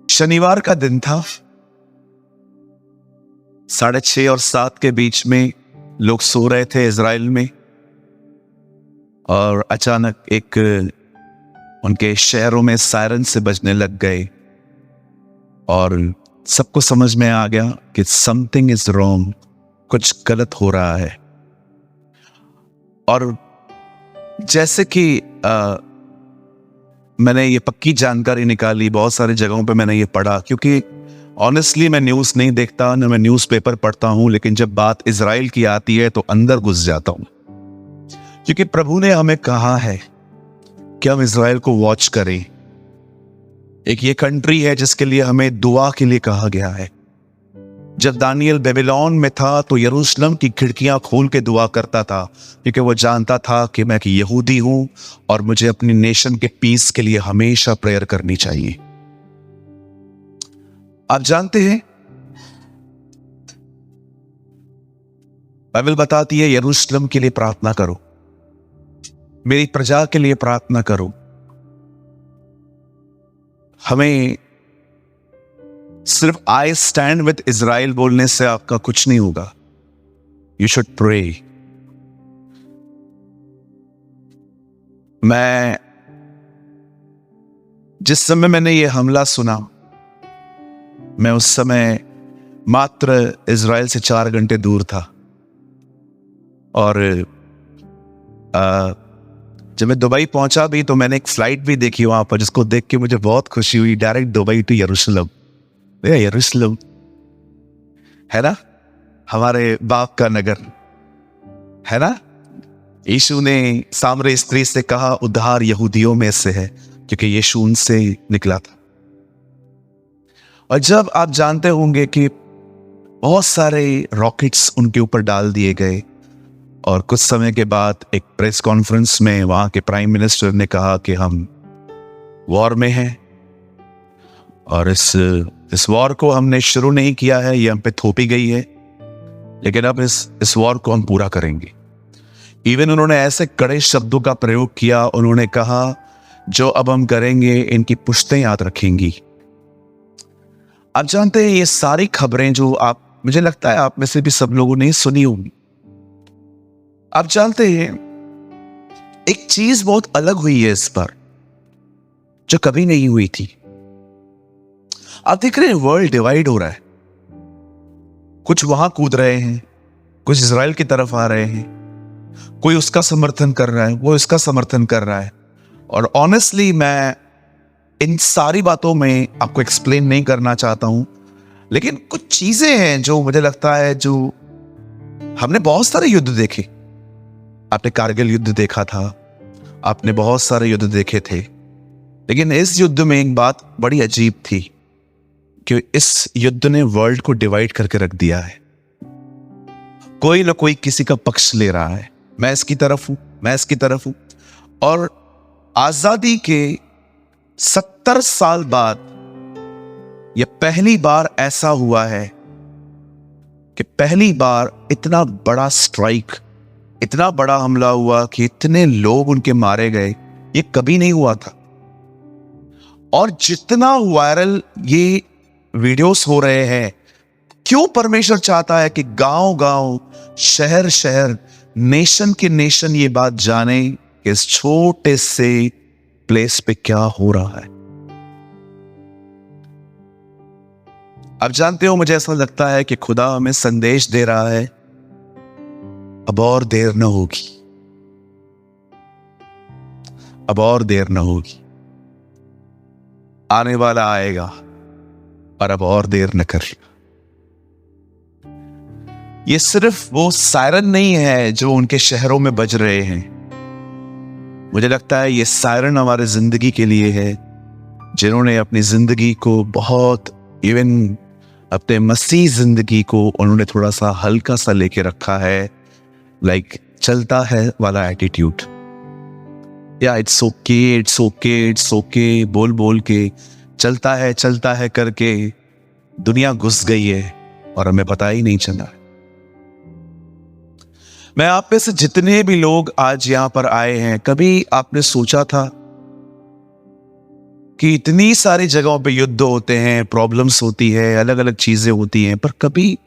शनिवार का दिन था। 6:30 और 7 के बीच में लोग सो रहे थे इजराइल में, और अचानक एक उनके शहरों में सायरन से बजने लग गए और सबको समझ में आ गया कि समथिंग इज रॉन्ग, कुछ गलत हो रहा है। और जैसे कि मैंने ये पक्की जानकारी निकाली, बहुत सारी जगहों पे मैंने ये पढ़ा, क्योंकि ऑनेस्टली मैं न्यूज़ नहीं देखता, न मैं न्यूज़पेपर पढ़ता हूं, लेकिन जब बात इजराइल की आती है तो अंदर घुस जाता हूं, क्योंकि प्रभु ने हमें कहा है कि हम इजराइल को वॉच करें। एक ये कंट्री है जिसके लिए हमें दुआ के लिए कहा गया है। जब दानियल बेबीलोन में था तो यरूशलेम की खिड़कियां खोल के दुआ करता था, क्योंकि वो जानता था कि मैं यहूदी हूं और मुझे अपनी नेशन के पीस के लिए हमेशा प्रेयर करनी चाहिए। आप जानते हैं, बाइबल बताती है यरूशलेम के लिए प्रार्थना करो, मेरी प्रजा के लिए प्रार्थना करो। हमें सिर्फ आई स्टैंड विद इजराइल बोलने से आपका कुछ नहीं होगा। You should pray. मैं जिस समय मैंने ये हमला सुना, मैं उस समय मात्र इजराइल से 4 घंटे दूर था, और जब मैं दुबई पहुंचा भी तो मैंने एक फ्लाइट भी देखी वहां पर, जिसको देख के मुझे बहुत खुशी हुई। डायरेक्ट दुबई टू यरूशलेम। यरूशलेम है ना, हमारे बाप का नगर है ना। यीशु ने सामरी स्त्री से कहा उद्धार यहूदियों में से है, क्योंकि यीशु उनसे निकला था। और जब आप जानते होंगे कि बहुत सारे रॉकेट्स उनके ऊपर डाल दिए गए, और कुछ समय के बाद एक प्रेस कॉन्फ्रेंस में वहां के प्राइम मिनिस्टर ने कहा कि हम वॉर में हैं, और इस वॉर को हमने शुरू नहीं किया है, ये हम पे थोपी गई है, लेकिन अब इस वॉर को हम पूरा करेंगे। इवन उन्होंने ऐसे कड़े शब्दों का प्रयोग किया, उन्होंने कहा जो अब हम करेंगे इनकी पुश्तें याद रखेंगी। आप जानते हैं ये सारी खबरें जो मुझे लगता है आप में से भी सब लोगों ने सुनी होंगी। आप जानते हैं एक चीज बहुत अलग हुई है इस बार, जो कभी नहीं हुई थी। आप देख रहे हैं वर्ल्ड डिवाइड हो रहा है। कुछ वहां कूद रहे हैं, कुछ इजराइल की तरफ आ रहे हैं, कोई उसका समर्थन कर रहा है, वो इसका समर्थन कर रहा है। और ऑनेस्टली मैं इन सारी बातों में आपको एक्सप्लेन नहीं करना चाहता हूं, लेकिन कुछ चीजें हैं जो मुझे लगता है, जो हमने बहुत सारे युद्ध देखे। आपने कारगिल युद्ध देखा था, आपने बहुत सारे युद्ध देखे थे, लेकिन इस युद्ध में एक बात बड़ी अजीब थी कि इस युद्ध ने वर्ल्ड को डिवाइड करके रख दिया है। कोई ना कोई किसी का पक्ष ले रहा है, मैं इसकी तरफ हूं, मैं इसकी तरफ हूं। और आजादी के 70 साल बाद यह पहली बार ऐसा हुआ है कि पहली बार इतना बड़ा स्ट्राइक, इतना बड़ा हमला हुआ कि इतने लोग उनके मारे गए, ये कभी नहीं हुआ था। और जितना वायरल ये वीडियोस हो रहे हैं, क्यों परमेश्वर चाहता है कि गांव गांव, शहर शहर, नेशन के नेशन ये बात जाने कि इस छोटे से प्लेस पे क्या हो रहा है। आप जानते हो, मुझे ऐसा लगता है कि खुदा हमें संदेश दे रहा है, अब और देर न होगी, अब और देर न होगी, आने वाला आएगा और अब और देर न करिएगा। ये सिर्फ वो सायरन नहीं है जो उनके शहरों में बज रहे हैं। मुझे लगता है ये सायरन हमारे जिंदगी के लिए है, जिन्होंने अपनी जिंदगी को बहुत, इवन अपने मसीह जिंदगी को उन्होंने थोड़ा सा हल्का सा लेके रखा है, लाइक चलता है वाला एटीट्यूड, या it's okay it's okay it's okay बोल बोल के चलता है करके दुनिया घुस गई है और हमें पता ही नहीं चला। मैं आप में से जितने भी लोग आज यहां पर आए हैं, कभी आपने सोचा था कि इतनी सारी जगहों पे युद्ध होते हैं, प्रॉब्लम्स होती है, अलग अलग चीजें होती हैं, पर कभी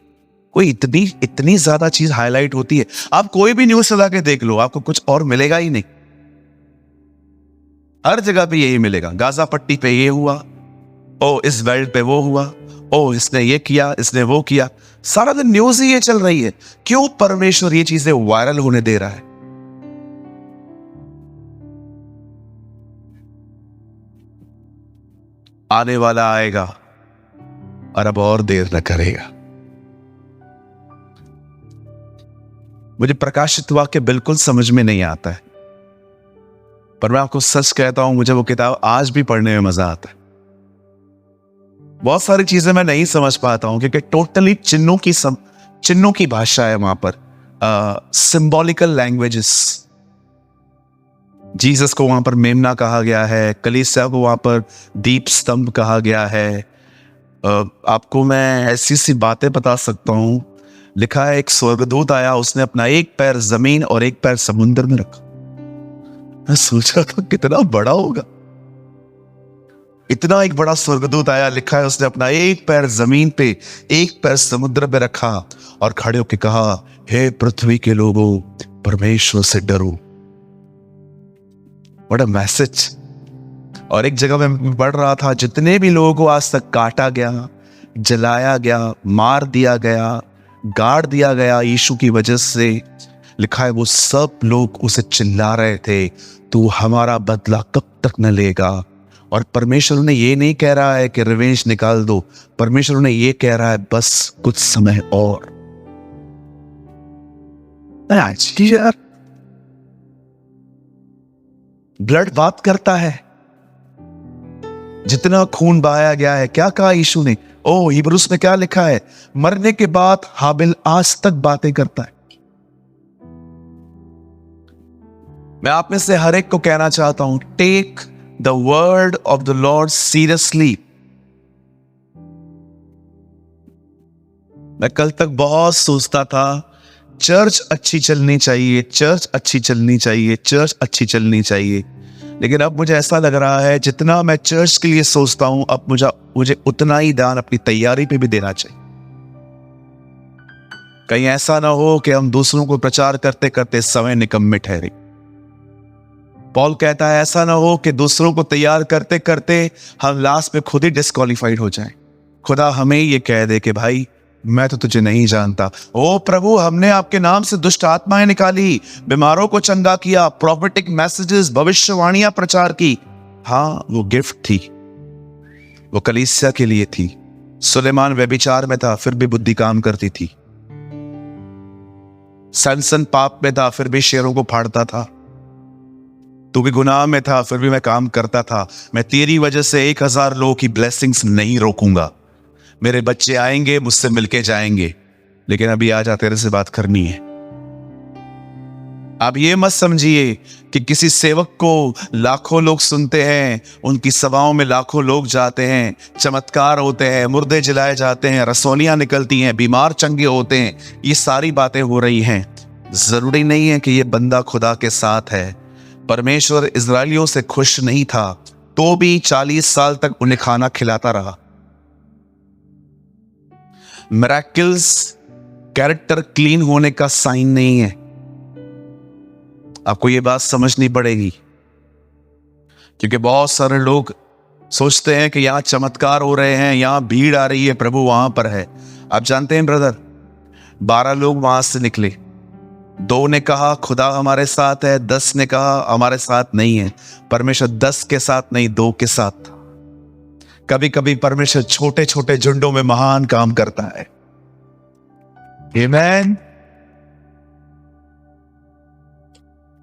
कोई इतनी इतनी ज्यादा चीज हाईलाइट होती है। आप कोई भी न्यूज चला के देख लो, आपको कुछ और मिलेगा ही नहीं। हर जगह पे यही मिलेगा, गाजा पट्टी पे ये हुआ, ओ इस बेल्ट पे वो हुआ, ओ इसने ये किया, इसने वो किया। सारा दिन न्यूज ही ये चल रही है। क्यों परमेश्वर ये चीजें वायरल होने दे रहा है? आने वाला आएगा और अब और देर न करेगा। मुझे प्रकाशित वाक्य बिल्कुल समझ में नहीं आता है, पर मैं आपको सच कहता हूं, मुझे वो किताब आज भी पढ़ने में मजा आता है। बहुत सारी चीजें मैं नहीं समझ पाता हूं क्योंकि टोटली चिन्हों की भाषा है वहां पर, सिंबॉलिकल लैंग्वेजेस। जीसस को वहां पर मेमना कहा गया है, कलीसिया को वहां पर दीप स्तंभ कहा गया है। आपको मैं ऐसी सी बातें बता सकता हूं। लिखा है एक स्वर्गदूत आया, उसने अपना एक पैर जमीन और एक पैर समुद्र में रखा। मैं सोचा था कितना बड़ा होगा, इतना एक बड़ा स्वर्गदूत आया। लिखा है उसने अपना एक पैर जमीन पे, एक पैर समुद्र पे रखा और खड़े होकर कहा, हे पृथ्वी के लोगों, परमेश्वर से डरो। What a message. और एक जगह मैं पढ़ रहा था, जितने भी लोगों को आज तक काटा गया, जलाया गया, मार दिया गया, गाड़ दिया गया यीशु की वजह से, लिखा है वो सब लोग उसे चिल्ला रहे थे, तू हमारा बदला कब तक न लेगा। और परमेश्वर ने ये नहीं कह रहा है कि रिवेंज निकाल दो, परमेश्वर ने ये कह रहा है बस कुछ समय और। यार ब्लड बात करता है। जितना खून बहाया गया है, क्या कहा यीशु ने? ओ हिब्रूस में क्या लिखा है? मरने के बाद हाबिल आज तक बातें करता है। मैं आप में से हर एक को कहना चाहता हूं, take the word of the Lord seriously. मैं कल तक बहुत सोचता था चर्च अच्छी चलनी चाहिए, चर्च अच्छी चलनी चाहिए, चर्च अच्छी चलनी चाहिए, लेकिन अब मुझे ऐसा लग रहा है जितना मैं चर्च के लिए सोचता हूं, अब मुझे उतना ही ध्यान अपनी तैयारी पे भी देना चाहिए। कहीं ऐसा ना हो कि हम दूसरों को प्रचार करते करते समय निकम्मे ठहरे। पॉल कहता है ऐसा ना हो कि दूसरों को तैयार करते करते हम लास्ट में खुद ही डिस्क्वालीफाइड हो जाएं। खुदा हमें ये कह दे कि भाई मैं तो तुझे नहीं जानता। ओ प्रभु, हमने आपके नाम से दुष्ट आत्माएं निकाली, बीमारों को चंगा किया, प्रोफेटिक मैसेजेस, भविष्यवाणियां प्रचार की। हाँ, वो गिफ्ट थी, वो कलीसिया के लिए थी। सुलेमान व्यभिचार में था, फिर भी बुद्धि काम करती थी। सैमसन पाप में था, फिर भी शेरों को फाड़ता था। तू भी गुनाह में था, फिर भी मैं काम करता था। मैं तेरी वजह से 1000 लोगों की ब्लेसिंग्स नहीं रोकूंगा। मेरे बच्चे आएंगे, मुझसे मिलके जाएंगे, लेकिन अभी आजा, तेरे से बात करनी है। आप ये मत समझिए कि किसी सेवक को लाखों लोग सुनते हैं, उनकी सभाओं में लाखों लोग जाते हैं, चमत्कार होते हैं, मुर्दे जलाए जाते हैं, रसौलियां निकलती हैं, बीमार चंगे होते हैं, ये सारी बातें हो रही हैं। जरूरी नहीं है कि ये बंदा खुदा के साथ है। परमेश्वर इजरायलियों से खुश नहीं था, तो भी 40 साल तक उन्हें खाना खिलाता रहा। मिरेकल्स कैरेक्टर क्लीन होने का साइन नहीं है। आपको यह बात समझनी पड़ेगी, क्योंकि बहुत सारे लोग सोचते हैं कि यहां चमत्कार हो रहे हैं, यहां भीड़ आ रही है, प्रभु वहां पर है। आप जानते हैं ब्रदर, 12 लोग वहां से निकले, 2 ने कहा खुदा हमारे साथ है, 10 ने कहा हमारे साथ नहीं है। परमेश्वर 10 के साथ नहीं, 2 के साथ था। कभी कभी परमेश्वर छोटे छोटे झुंडों में महान काम करता है। आमेन।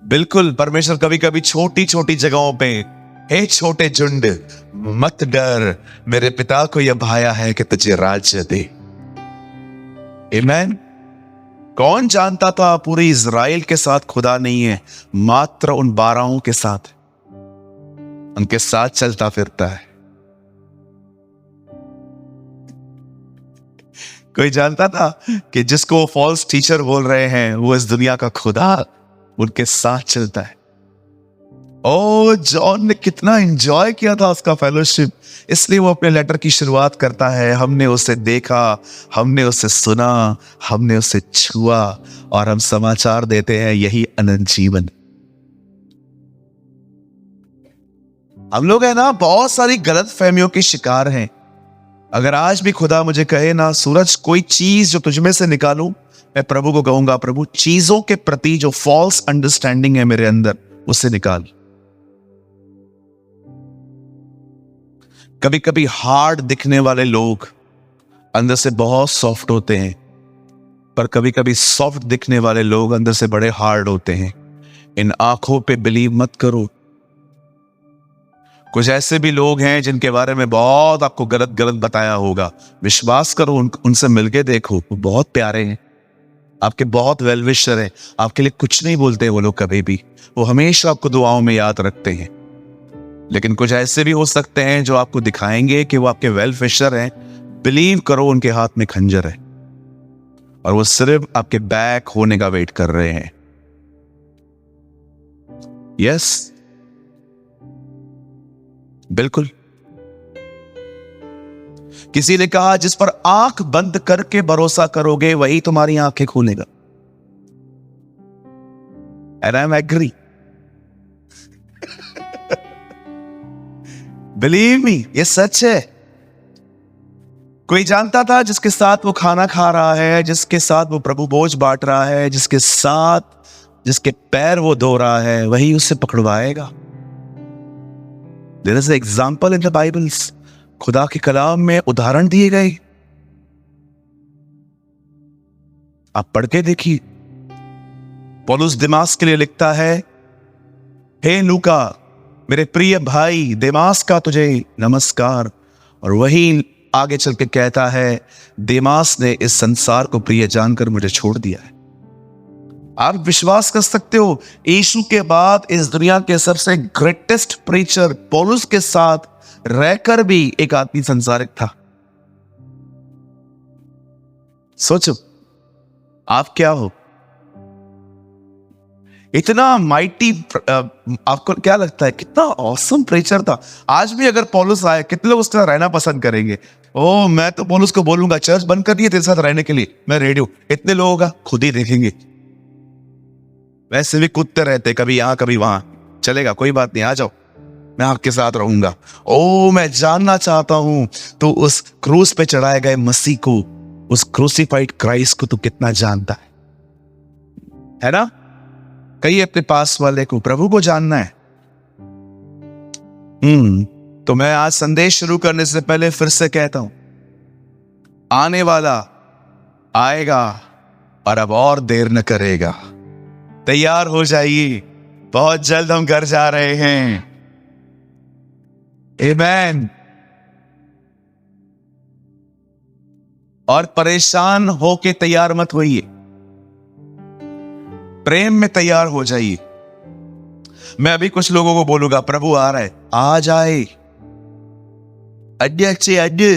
बिल्कुल, परमेश्वर कभी कभी छोटी छोटी जगहों पे, हे छोटे झुंड मत डर, मेरे पिता को यह भाया है कि तुझे राज्य दे। आमेन। कौन जानता था पूरे इज़राइल के साथ खुदा नहीं है, मात्र उन 12 के साथ, उनके साथ चलता फिरता है। कोई जानता था कि जिसको फॉल्स टीचर बोल रहे हैं वो इस दुनिया का खुदा उनके साथ चलता है। ओ जॉन ने कितना एंजॉय किया था उसका फेलोशिप, इसलिए वो अपने लेटर की शुरुआत करता है, हमने उसे देखा, हमने उसे सुना, हमने उसे छुआ, और हम समाचार देते हैं, यही अनंत जीवन। हम लोग है ना बहुत सारी गलत फहमियों के शिकार हैं। अगर आज भी खुदा मुझे कहे ना, सूरज कोई चीज जो तुझमें से निकालूं, मैं प्रभु को कहूंगा, प्रभु चीजों के प्रति जो फॉल्स अंडरस्टैंडिंग है मेरे अंदर, उससे निकाल। कभी कभी हार्ड दिखने वाले लोग अंदर से बहुत सॉफ्ट होते हैं, पर कभी कभी सॉफ्ट दिखने वाले लोग अंदर से बड़े हार्ड होते हैं। इन आंखों पे बिलीव मत करो। कुछ ऐसे भी लोग हैं जिनके बारे में बहुत आपको गलत गलत बताया होगा, विश्वास करो, उनसे मिलके देखो, वो बहुत प्यारे हैं, आपके बहुत वेल विशर हैं, आपके लिए कुछ नहीं बोलते वो लोग कभी भी, वो हमेशा आपको दुआओं में याद रखते हैं। लेकिन कुछ ऐसे भी हो सकते हैं जो आपको दिखाएंगे कि वो आपके वेल विशर हैं, बिलीव करो उनके हाथ में खंजर है और वो सिर्फ आपके बैक होने का वेट कर रहे हैं। यस, बिल्कुल। किसी ने कहा जिस पर आंख बंद करके भरोसा करोगे वही तुम्हारी आंखें खोलेगा। And I am agree. Believe me, ये सच है। कोई जानता था जिसके साथ वो खाना खा रहा है, जिसके साथ वो प्रभु भोज बांट रहा है, जिसके पैर वो धो रहा है, वही उससे पकड़वाएगा। There is an example in the Bibles. खुदा के कलाम में उदाहरण दिए गए, आप पढ़ के देखिए। पौलुस दिमास के लिए लिखता है, हे लूका मेरे प्रिय भाई देमास का तुझे नमस्कार, और वही आगे चल के कहता है, देमास ने इस संसार को प्रिय जानकर मुझे छोड़ दिया है। आप विश्वास कर सकते हो, यीशु के बाद इस दुनिया के सबसे ग्रेटेस्ट प्रीचर पौलुस के साथ रहकर भी एक आदमी संसारिक था। सोचो आप क्या हो, इतना माइटी। आपको क्या लगता है कितना ऑसम प्रीचर था? आज भी अगर पौलुस आए, कितने लोग उसके साथ रहना पसंद करेंगे? ओ मैं तो पौलुस को बोलूंगा चर्च बंद कर दिए तेरे साथ रहने के लिए, मैं रेडी हूं। इतने लोगों का खुद ही देखेंगे। वैसे भी कूदते रहते, कभी यहां कभी वहां, चलेगा कोई बात नहीं, आ जाओ मैं आपके साथ रहूंगा। ओ मैं जानना चाहता हूं तो उस क्रूस पे चढ़ाए गए मसीह को, उस क्रूसिफाइड क्राइस्ट को तू कितना जानता है ना? कहीं अपने पास वाले को, प्रभु को जानना है। तो मैं आज संदेश शुरू करने से पहले फिर से कहता हूं, आने वाला आएगा और अब और देर न करेगा। तैयार हो जाइए, बहुत जल्द हम घर जा रहे हैं। आमेन। और परेशान होके तैयार मत होइए, प्रेम में तैयार हो जाइए। मैं अभी कुछ लोगों को बोलूंगा प्रभु आ रहा है, आ जाए अड्डे अड्डे।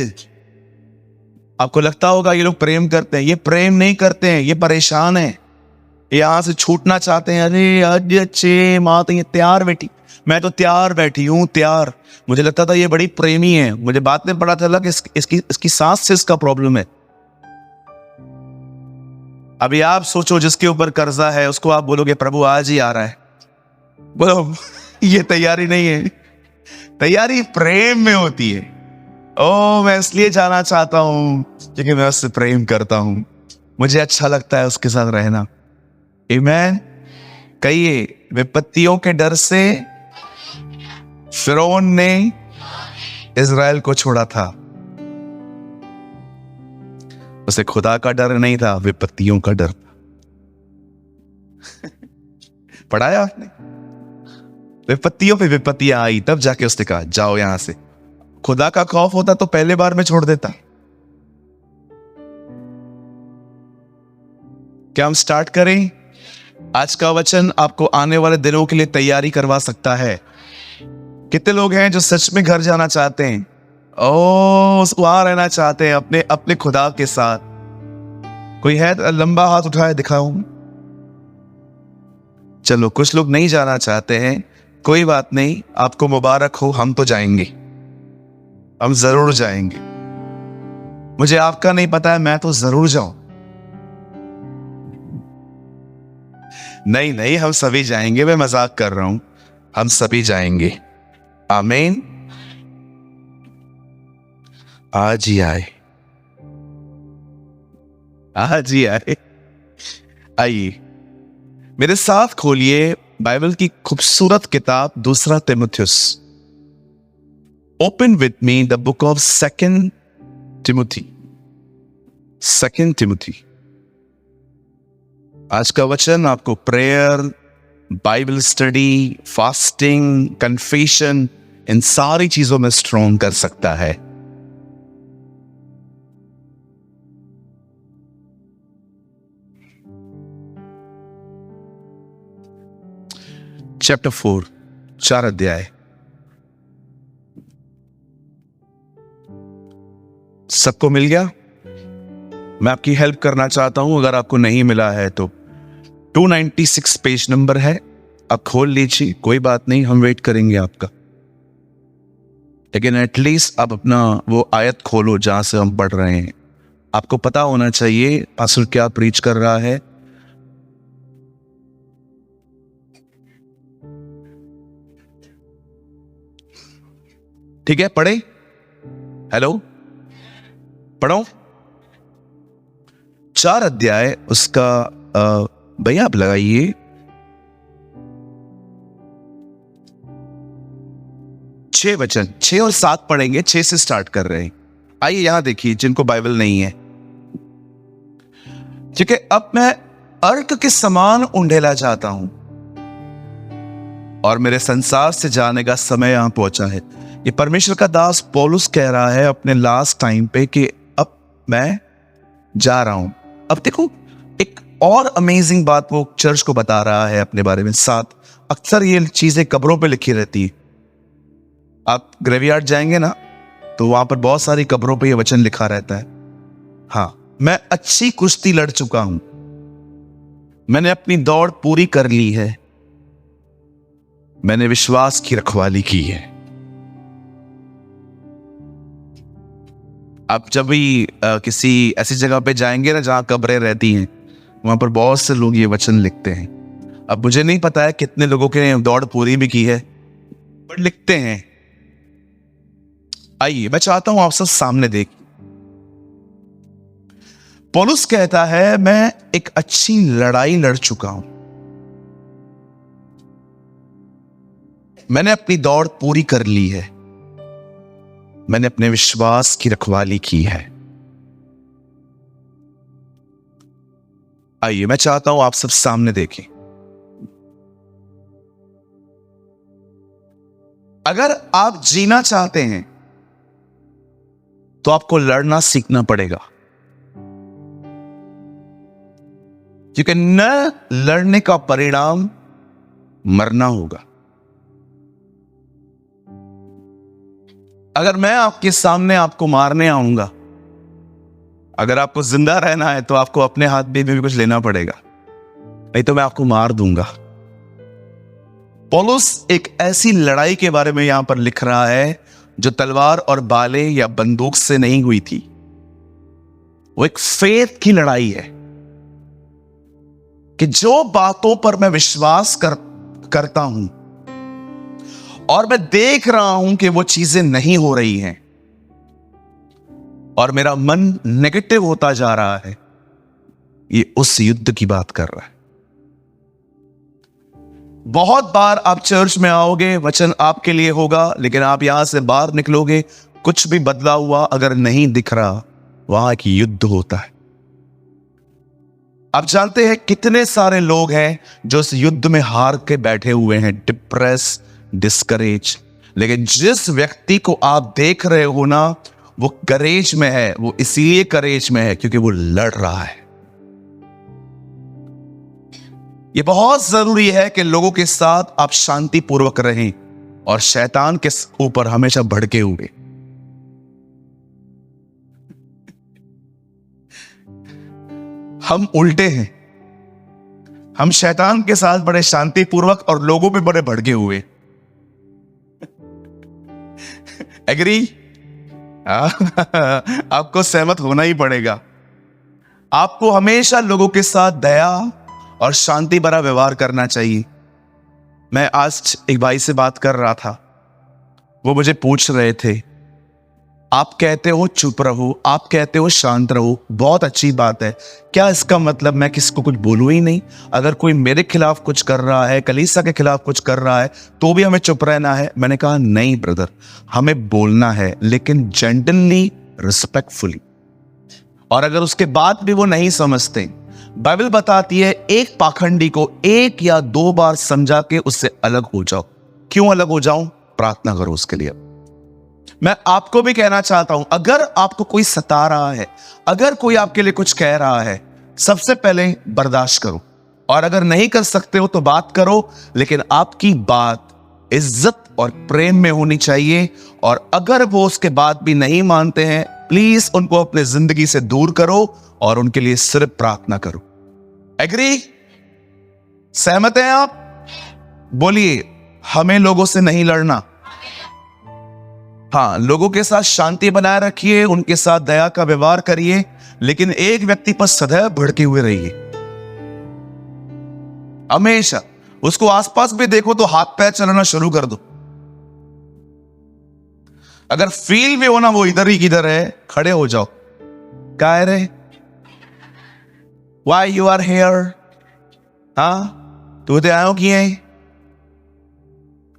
आपको लगता होगा ये लोग प्रेम करते हैं, ये प्रेम नहीं करते हैं, ये परेशान है, यहां से छूटना चाहते हैं। अरे अच्छे माँ तो ये तैयार बैठी, मैं तो तैयार बैठी हूं, तैयार। मुझे लगता था ये बड़ी प्रेमी है, मुझे बाद में पता चला कि इसकी सांस से इसका प्रॉब्लम है। अभी आप सोचो जिसके ऊपर कर्जा है उसको आप बोलोगे प्रभु आज ही आ रहा है, बोलो ये तैयारी नहीं है, तैयारी प्रेम में होती है। ओ मैं इसलिए जाना चाहता हूं क्योंकि मैं उससे प्रेम करता हूं, मुझे अच्छा लगता है उसके साथ रहना। आमीन। कहिए, विपत्तियों के डर से फिरौन ने इज़राइल को छोड़ा था। उसे खुदा का डर नहीं था, विपत्तियों का डर था। पढ़ाया आपने? विपत्तियों पे विपत्तियां आई तब जाके उसने कहा जाओ यहां से। खुदा का खौफ होता तो पहले बार में छोड़ देता। क्या हम स्टार्ट करें? आज का वचन आपको आने वाले दिनों के लिए तैयारी करवा सकता है। कितने लोग हैं जो सच में घर जाना चाहते हैं, वहां रहना चाहते हैं अपने अपने खुदा के साथ? कोई है? लंबा हाथ उठाए दिखाऊं। चलो, कुछ लोग नहीं जाना चाहते हैं, कोई बात नहीं, आपको मुबारक हो, हम तो जाएंगे, हम जरूर जाएंगे। मुझे आपका नहीं पता है, मैं तो जरूर जाऊं। नहीं नहीं, हम सभी जाएंगे, मैं मजाक कर रहा हूं, हम सभी जाएंगे। आमीन। आज ही आए, आज ही आए। आइए मेरे साथ खोलिए बाइबल की खूबसूरत किताब दूसरा तिमुथियुस। Open with me the book of second Timothy. Second Timothy. आज का वचन आपको prayer, Bible study, fasting, confession, इन सारी चीजों में स्ट्रॉन्ग कर सकता है। चैप्टर 4, 4 अध्याय। सबको मिल गया? मैं आपकी हेल्प करना चाहता हूं, अगर आपको नहीं मिला है तो 296 पेज नंबर है, आप खोल लीजिए, कोई बात नहीं, हम वेट करेंगे आपका। लेकिन एटलीस्ट आप अपना वो आयत खोलो जहां से हम पढ़ रहे हैं। आपको पता होना चाहिए पास्टर क्या प्रीच कर रहा है। ठीक है, पढ़े? हेलो, पढ़ो। 4 अध्याय उसका भैया आप लगाइए। 6 वचन, 6 और 7 पढ़ेंगे, 6 से स्टार्ट कर रहे हैं। आइए यहां देखिए, जिनको बाइबल नहीं है। ठीक है, अब मैं अर्क के समान उंडेला जाता हूं और मेरे संसार से जाने का समय यहां पहुंचा है। ये परमेश्वर का दास पौलुस कह रहा है अपने लास्ट टाइम पे कि अब मैं जा रहा हूं। अब देखो, एक और अमेजिंग बात वो चर्च को बता रहा है अपने बारे में। 7, अक्सर ये चीजें कब्रों पे लिखी रहती है। आप ग्रेवयार्ड जाएंगे ना, तो वहां पर बहुत सारी कब्रों पे ये वचन लिखा रहता है। हाँ, मैं अच्छी कुश्ती लड़ चुका हूं, मैंने अपनी दौड़ पूरी कर ली है, मैंने विश्वास की रखवाली की है। आप जब भी किसी ऐसी जगह पे जाएंगे ना जहां कब्रें रहती हैं, वहां पर बहुत से लोग ये वचन लिखते हैं। अब मुझे नहीं पता है कितने लोगों के दौड़ पूरी भी की है, बट लिखते हैं। आइए, मैं चाहता हूं आप सब सामने देख। पौलुस कहता है मैं एक अच्छी लड़ाई लड़ चुका हूं, मैंने अपनी दौड़ पूरी कर ली है, मैंने अपने विश्वास की रखवाली की है। आइए, मैं चाहता हूं आप सब सामने देखें। अगर आप जीना चाहते हैं तो आपको लड़ना सीखना पड़ेगा, क्योंकि न लड़ने का परिणाम मरना होगा। अगर मैं आपके सामने आपको मारने आऊंगा, अगर आपको जिंदा रहना है तो आपको अपने हाथ में भी कुछ लेना पड़ेगा, नहीं तो मैं आपको मार दूंगा। पौलुस एक ऐसी लड़ाई के बारे में यहां पर लिख रहा है जो तलवार और भाले या बंदूक से नहीं हुई थी। वो एक फेथ की लड़ाई है कि जो बातों पर मैं विश्वास करता हूं और मैं देख रहा हूं कि वो चीजें नहीं हो रही हैं और मेरा मन नेगेटिव होता जा रहा है, ये उस युद्ध की बात कर रहा है। बहुत बार आप चर्च में आओगे, वचन आपके लिए होगा, लेकिन आप यहां से बाहर निकलोगे, कुछ भी बदला हुआ अगर नहीं दिख रहा, वहां एक युद्ध होता है। आप जानते हैं कितने सारे लोग हैं जो इस युद्ध में हार के बैठे हुए हैं, डिप्रेस, डिस्करेज। लेकिन जिस व्यक्ति को आप देख रहे हो ना, वो करेज में है। वो इसीलिए करेज में है क्योंकि वो लड़ रहा है। ये बहुत जरूरी है कि लोगों के साथ आप शांतिपूर्वक रहें और शैतान के ऊपर हमेशा भड़के हुए। हम उल्टे हैं, हम शैतान के साथ बड़े शांतिपूर्वक और लोगों पे बड़े भड़के हुए। एग्री? आपको सहमत होना ही पड़ेगा। आपको हमेशा लोगों के साथ दया और शांति भरा व्यवहार करना चाहिए। मैं आज एक भाई से बात कर रहा था, वो मुझे पूछ रहे थे, आप कहते हो चुप रहो, आप कहते हो शांत रहो, बहुत अच्छी बात है, क्या इसका मतलब मैं किसको कुछ बोलूं ही नहीं? अगर कोई मेरे खिलाफ कुछ कर रहा है, कलीसिया के खिलाफ कुछ कर रहा है, तो भी हमें चुप रहना है? मैंने कहा नहीं ब्रदर, हमें बोलना है, लेकिन जेंटली, रिस्पेक्टफुली। और अगर उसके बाद भी वो नहीं समझते, बाइबल बताती है एक पाखंडी को 1 या 2 बार समझा के उससे अलग हो जाओ। क्यों अलग हो जाऊं? प्रार्थना करो उसके लिए। मैं आपको भी कहना चाहता हूं, अगर आपको कोई सता रहा है, अगर कोई आपके लिए कुछ कह रहा है, सबसे पहले बर्दाश्त करो। और अगर नहीं कर सकते हो तो बात करो, लेकिन आपकी बात इज्जत और प्रेम में होनी चाहिए। और अगर वो उसके बाद भी नहीं मानते हैं, प्लीज उनको अपने जिंदगी से दूर करो और उनके लिए सिर्फ प्रार्थना करो। एग्री? सहमत हैं आप? बोलिए, हमें लोगों से नहीं लड़ना। हाँ, लोगों के साथ शांति बनाए रखिए, उनके साथ दया का व्यवहार करिए, लेकिन एक व्यक्ति पर सदैव भड़के हुए रहिए। हमेशा उसको आसपास भी देखो तो हाथ पैर चलाना शुरू कर दो। अगर फील भी होना वो इधर ही किधर है, खड़े हो जाओ। क्या रे, वाई यू आर हेयर? हाँ, तू तो आयो कि है?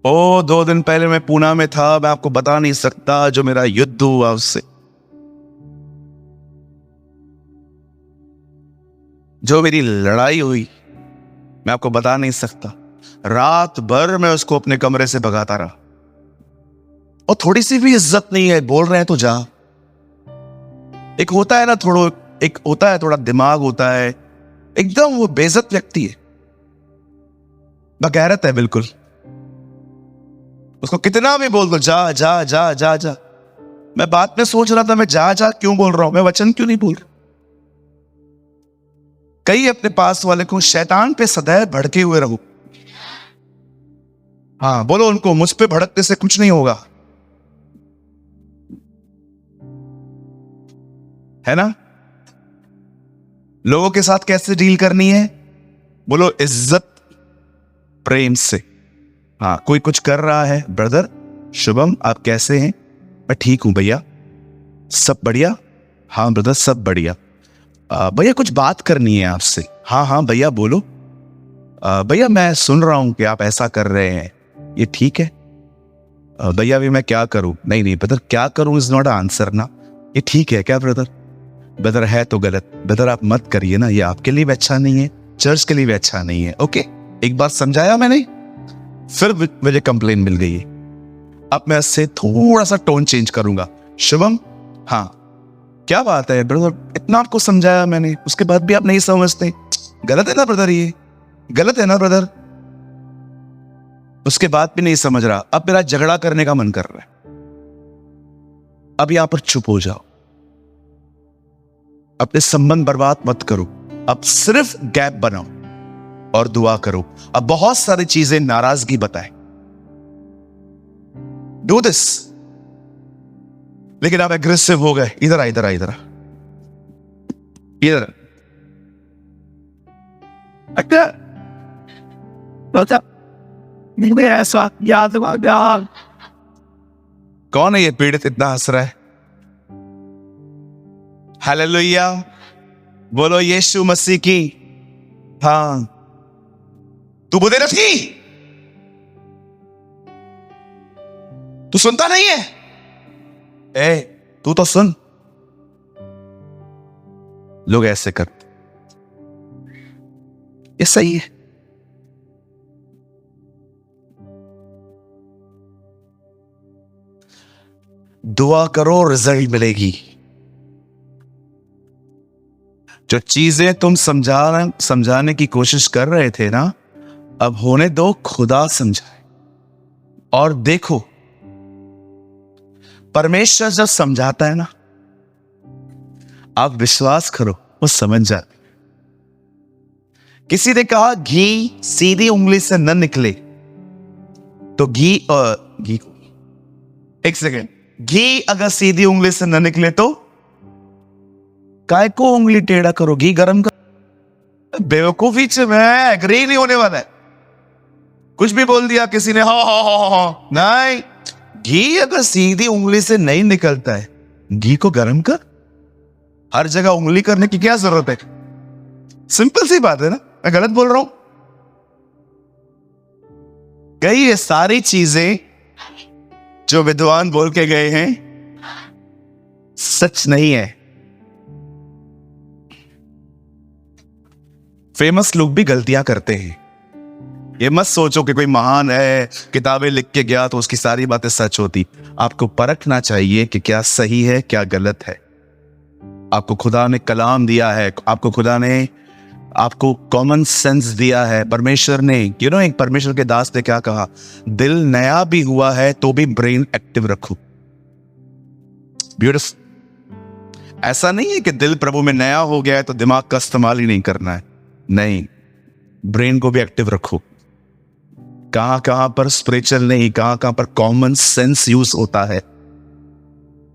ओ, 2 दिन पहले मैं पूना में था, मैं आपको बता नहीं सकता जो मेरा युद्ध हुआ उससे, जो मेरी लड़ाई हुई, मैं आपको बता नहीं सकता। रात भर मैं उसको अपने कमरे से भगाता रहा, और थोड़ी सी भी इज्जत नहीं है, बोल रहे हैं तो जा। एक होता है ना, एक होता है, थोड़ा दिमाग होता है, एकदम वो बेइज्जत व्यक्ति है, बगैरत है बिल्कुल। उसको कितना भी बोल दो, जा जा जा जा जा। मैं बात में सोच रहा था, मैं जा जा क्यों बोल रहा हूं, मैं वचन क्यों नहीं बोल रहा। कई अपने पास वाले को, शैतान पे सदैव भड़के हुए रहो। हाँ, बोलो उनको, मुझ पे भड़कने से कुछ नहीं होगा, है ना? लोगों के साथ कैसे डील करनी है? बोलो, इज्जत प्रेम से। हाँ, कोई कुछ कर रहा है, ब्रदर शुभम आप कैसे हैं? मैं ठीक हूं भैया, सब बढ़िया? हाँ ब्रदर सब बढ़िया। भैया कुछ बात करनी है आपसे। हाँ हाँ भैया बोलो। भैया मैं सुन रहा हूं कि आप ऐसा कर रहे हैं, ये ठीक है? भैया भी मैं क्या करूं? नहीं नहीं ब्रदर, क्या करूं इज नॉट आंसर ना। ये ठीक है क्या ब्रदर? ब्रदर है तो गलत, ब्रदर आप मत करिए ना, ये आपके लिए भी अच्छा नहीं है, चर्च के लिए भी अच्छा नहीं है। ओके, एक बार समझाया मैंने, फिर मुझे कंप्लेन मिल गई। अब मैं इससे थोड़ा सा टोन चेंज करूंगा। शुभम, हाँ क्या बात है ब्रदर, इतना आपको समझाया मैंने, उसके बाद भी आप नहीं समझते, गलत है ना ब्रदर, ये गलत है ना ब्रदर? उसके बाद भी नहीं समझ रहा। अब मेरा झगड़ा करने का मन कर रहा है। अब यहां पर चुप हो जाओ, अपने संबंध बर्बाद मत करो, अब सिर्फ गैप बनाओ और दुआ करो। अब बहुत सारी चीजें नाराजगी बताए, डू दिस। लेकिन आप एग्रेसिव हो गए। इधर आ, इधर आ, इधर आ, इधर। ऐसा याद, कौन है ये पीड़ित इतना हंस रहा है? हालेलुया, बोलो यीशु मसीह की। हाँ, तू बुद्धि रखी, तू सुनता नहीं है? ए, तू तो सुन। लोग ऐसे करते, ये सही है। दुआ करो, रिजल्ट मिलेगी। जो चीजें तुम समझाने की कोशिश कर रहे थे ना, अब होने दो, खुदा समझाए। और देखो, परमेश्वर जब समझाता है ना, आप विश्वास करो वो समझ जाते। किसी ने कहा घी सीधी उंगली से न निकले, तो घी, एक सेकेंड, घी अगर सीधी उंगली से न निकले तो काय को उंगली टेढ़ा करो, घी गर्म कर। बेवकूफी से मैं एग्री नहीं होने वाला है। कुछ भी बोल दिया किसी ने, हाँ नहीं, घी अगर सीधी उंगली से नहीं निकलता है, घी को गर्म कर। हर जगह उंगली करने की क्या जरूरत है? सिंपल सी बात है ना। मैं गलत बोल रहा हूं? कई ये सारी चीजें जो विद्वान बोल के गए हैं सच नहीं है। फेमस लोग भी गलतियां करते हैं। ये मत सोचो कि कोई महान है, किताबें लिख के गया तो उसकी सारी बातें सच होती। आपको परखना चाहिए कि क्या सही है, क्या गलत है। आपको खुदा ने कलाम दिया है, आपको खुदा ने आपको कॉमन सेंस दिया है। परमेश्वर ने, एक परमेश्वर के दास ने क्या कहा, दिल नया भी हुआ है तो भी ब्रेन एक्टिव रखो। ब्यूटीफुल। ऐसा नहीं है कि दिल प्रभु में नया हो गया है तो दिमाग का इस्तेमाल ही नहीं करना है। नहीं, ब्रेन को भी एक्टिव रखो। कहां कहां पर स्पिरिचुअल नहीं, कहां कहां पर कॉमन सेंस यूज होता है।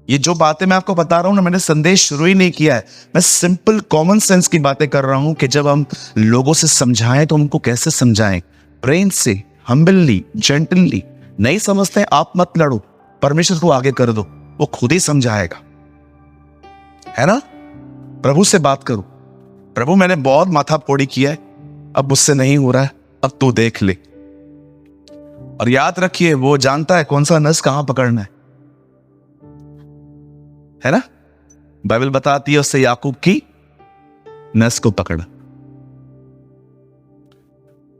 ये जो बातें मैं आपको बता रहा हूं ना, मैंने संदेश शुरू ही नहीं किया है। मैं सिंपल कॉमन सेंस की बातें कर रहा हूं कि जब हम लोगों से समझाएं तो उनको कैसे समझाएं, ब्रेन से, हम्बली, जेंटली। नहीं समझते हैं आप मत लड़ो, परमेश्वर को आगे कर दो, वो खुद ही समझाएगा, है ना। प्रभु से बात करो, प्रभु मैंने बहुत माथा फोड़ी किया है, अब मुझसे नहीं हो रहा है, अब तू देख ले। और याद रखिए, वो जानता है कौन सा नस कहां पकड़ना है ना। बाइबल बताती है उससे याकूब की नस को पकड़ा।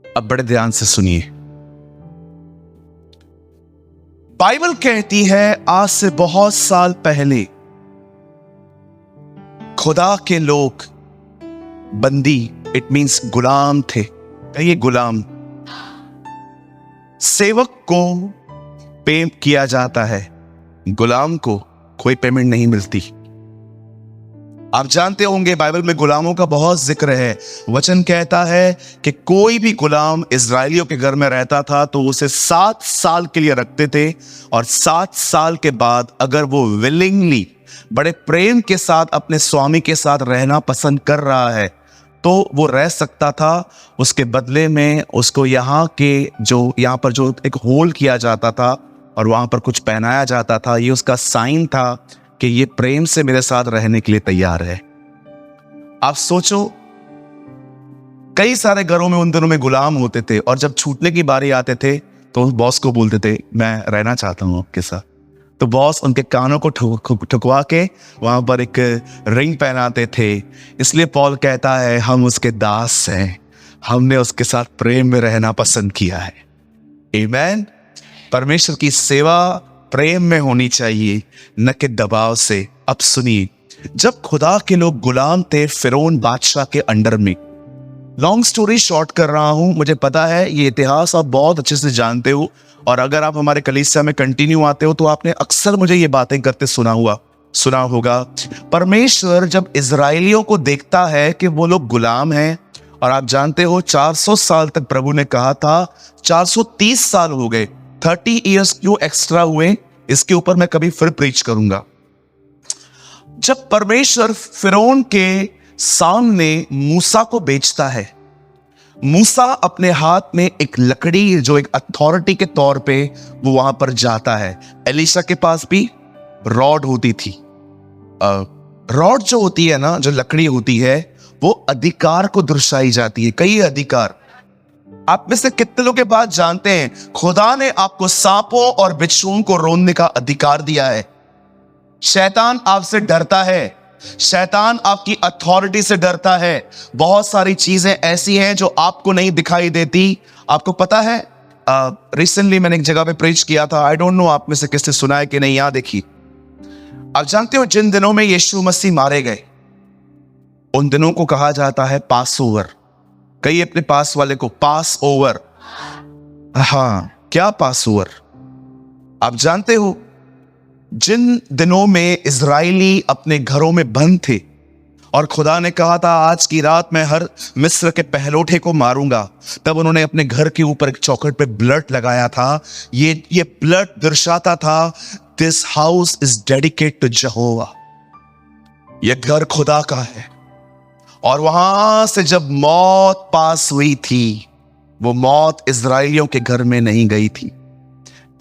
अब बड़े ध्यान से सुनिए। बाइबल कहती है आज से बहुत साल पहले खुदा के लोग बंदी, इट मींस गुलाम थे। कहिए गुलाम। सेवक को पे किया जाता है, गुलाम को कोई पेमेंट नहीं मिलती। आप जानते होंगे बाइबल में गुलामों का बहुत जिक्र है। वचन कहता है कि कोई भी गुलाम इजरायलियों के घर में रहता था तो उसे 7 साल के लिए रखते थे, और 7 साल के बाद अगर वो विलिंगली, बड़े प्रेम के साथ अपने स्वामी के साथ रहना पसंद कर रहा है तो वो रह सकता था। उसके बदले में उसको यहाँ पर जो एक होल किया जाता था और वहां पर कुछ पहनाया जाता था, ये उसका साइन था कि ये प्रेम से मेरे साथ रहने के लिए तैयार है। आप सोचो, कई सारे घरों में उन दिनों में गुलाम होते थे, और जब छूटने की बारी आते थे तो बॉस को बोलते थे मैं रहना चाहता हूं आपके साथ। तो बॉस उनके कानों को ठुकवा के वहां पर एक रिंग पहनाते थे। इसलिए पॉल कहता है हम उसके दास हैं, हमने उसके साथ प्रेम में रहना पसंद किया है। आमीन। परमेश्वर की सेवा प्रेम में होनी चाहिए, न कि दबाव से। अब सुनिए, जब खुदा के लोग गुलाम थे फिरौन बादशाह के अंडर में, लॉन्ग स्टोरी शॉर्ट कर रहा हूं, मुझे पता है ये इतिहास आप बहुत अच्छे से जानते हो, और अगर आप हमारे कलीसिया में कंटिन्यू आते हो तो आपने अक्सर मुझे ये बातें करते सुना होगा। परमेश्वर जब इजरायलियों को देखता है कि वो लोग गुलाम हैं, और आप जानते हो 400 साल तक प्रभु ने कहा था, 430 साल हो गए, 30 इयर्स क्यों एक्स्ट्रा हुए, इसके ऊपर मैं कभी फिर प्रीच करूंगा। जब परमेश्वर फिरौन के सामने मूसा को बेचता है, मूसा अपने हाथ में एक लकड़ी, जो एक अथॉरिटी के तौर पे वो वहां पर जाता है। एलीशा के पास भी रॉड होती थी। रॉड जो होती है ना, जो लकड़ी होती है, वो अधिकार को दर्शाई जाती है। कई अधिकार आप में से कितने लोग के बात जानते हैं, खुदा ने आपको सांपों और बिच्छुओं को रोकने का अधिकार दिया है। शैतान आपसे डरता है, शैतान आपकी अथॉरिटी से डरता है। बहुत सारी चीजें ऐसी हैं जो आपको नहीं दिखाई देती। आपको पता है, रिसेंटली मैंने एक जगह पे प्रीच किया था, आई डोंट नो आप में से किसने सुना है कि नहीं। यहां देखिए, आप जानते हो जिन दिनों में यीशु मसीह मारे गए, उन दिनों को कहा जाता है पास ओवर। कई अपने पास वाले को पास ओवर। हाँ, क्या पास ओवर? आप जानते हो जिन दिनों में इजरायली अपने घरों में बंद थे और खुदा ने कहा था आज की रात मैं हर मिस्र के पहलोठे को मारूंगा, तब उन्होंने अपने घर के ऊपर एक चौखट पे ब्लड लगाया था। ये ब्लड दर्शाता था this house is dedicate to यहोवा। यह घर खुदा का है। और वहां से जब मौत पास हुई थी, वो मौत इजराइलियों के घर में नहीं गई थी।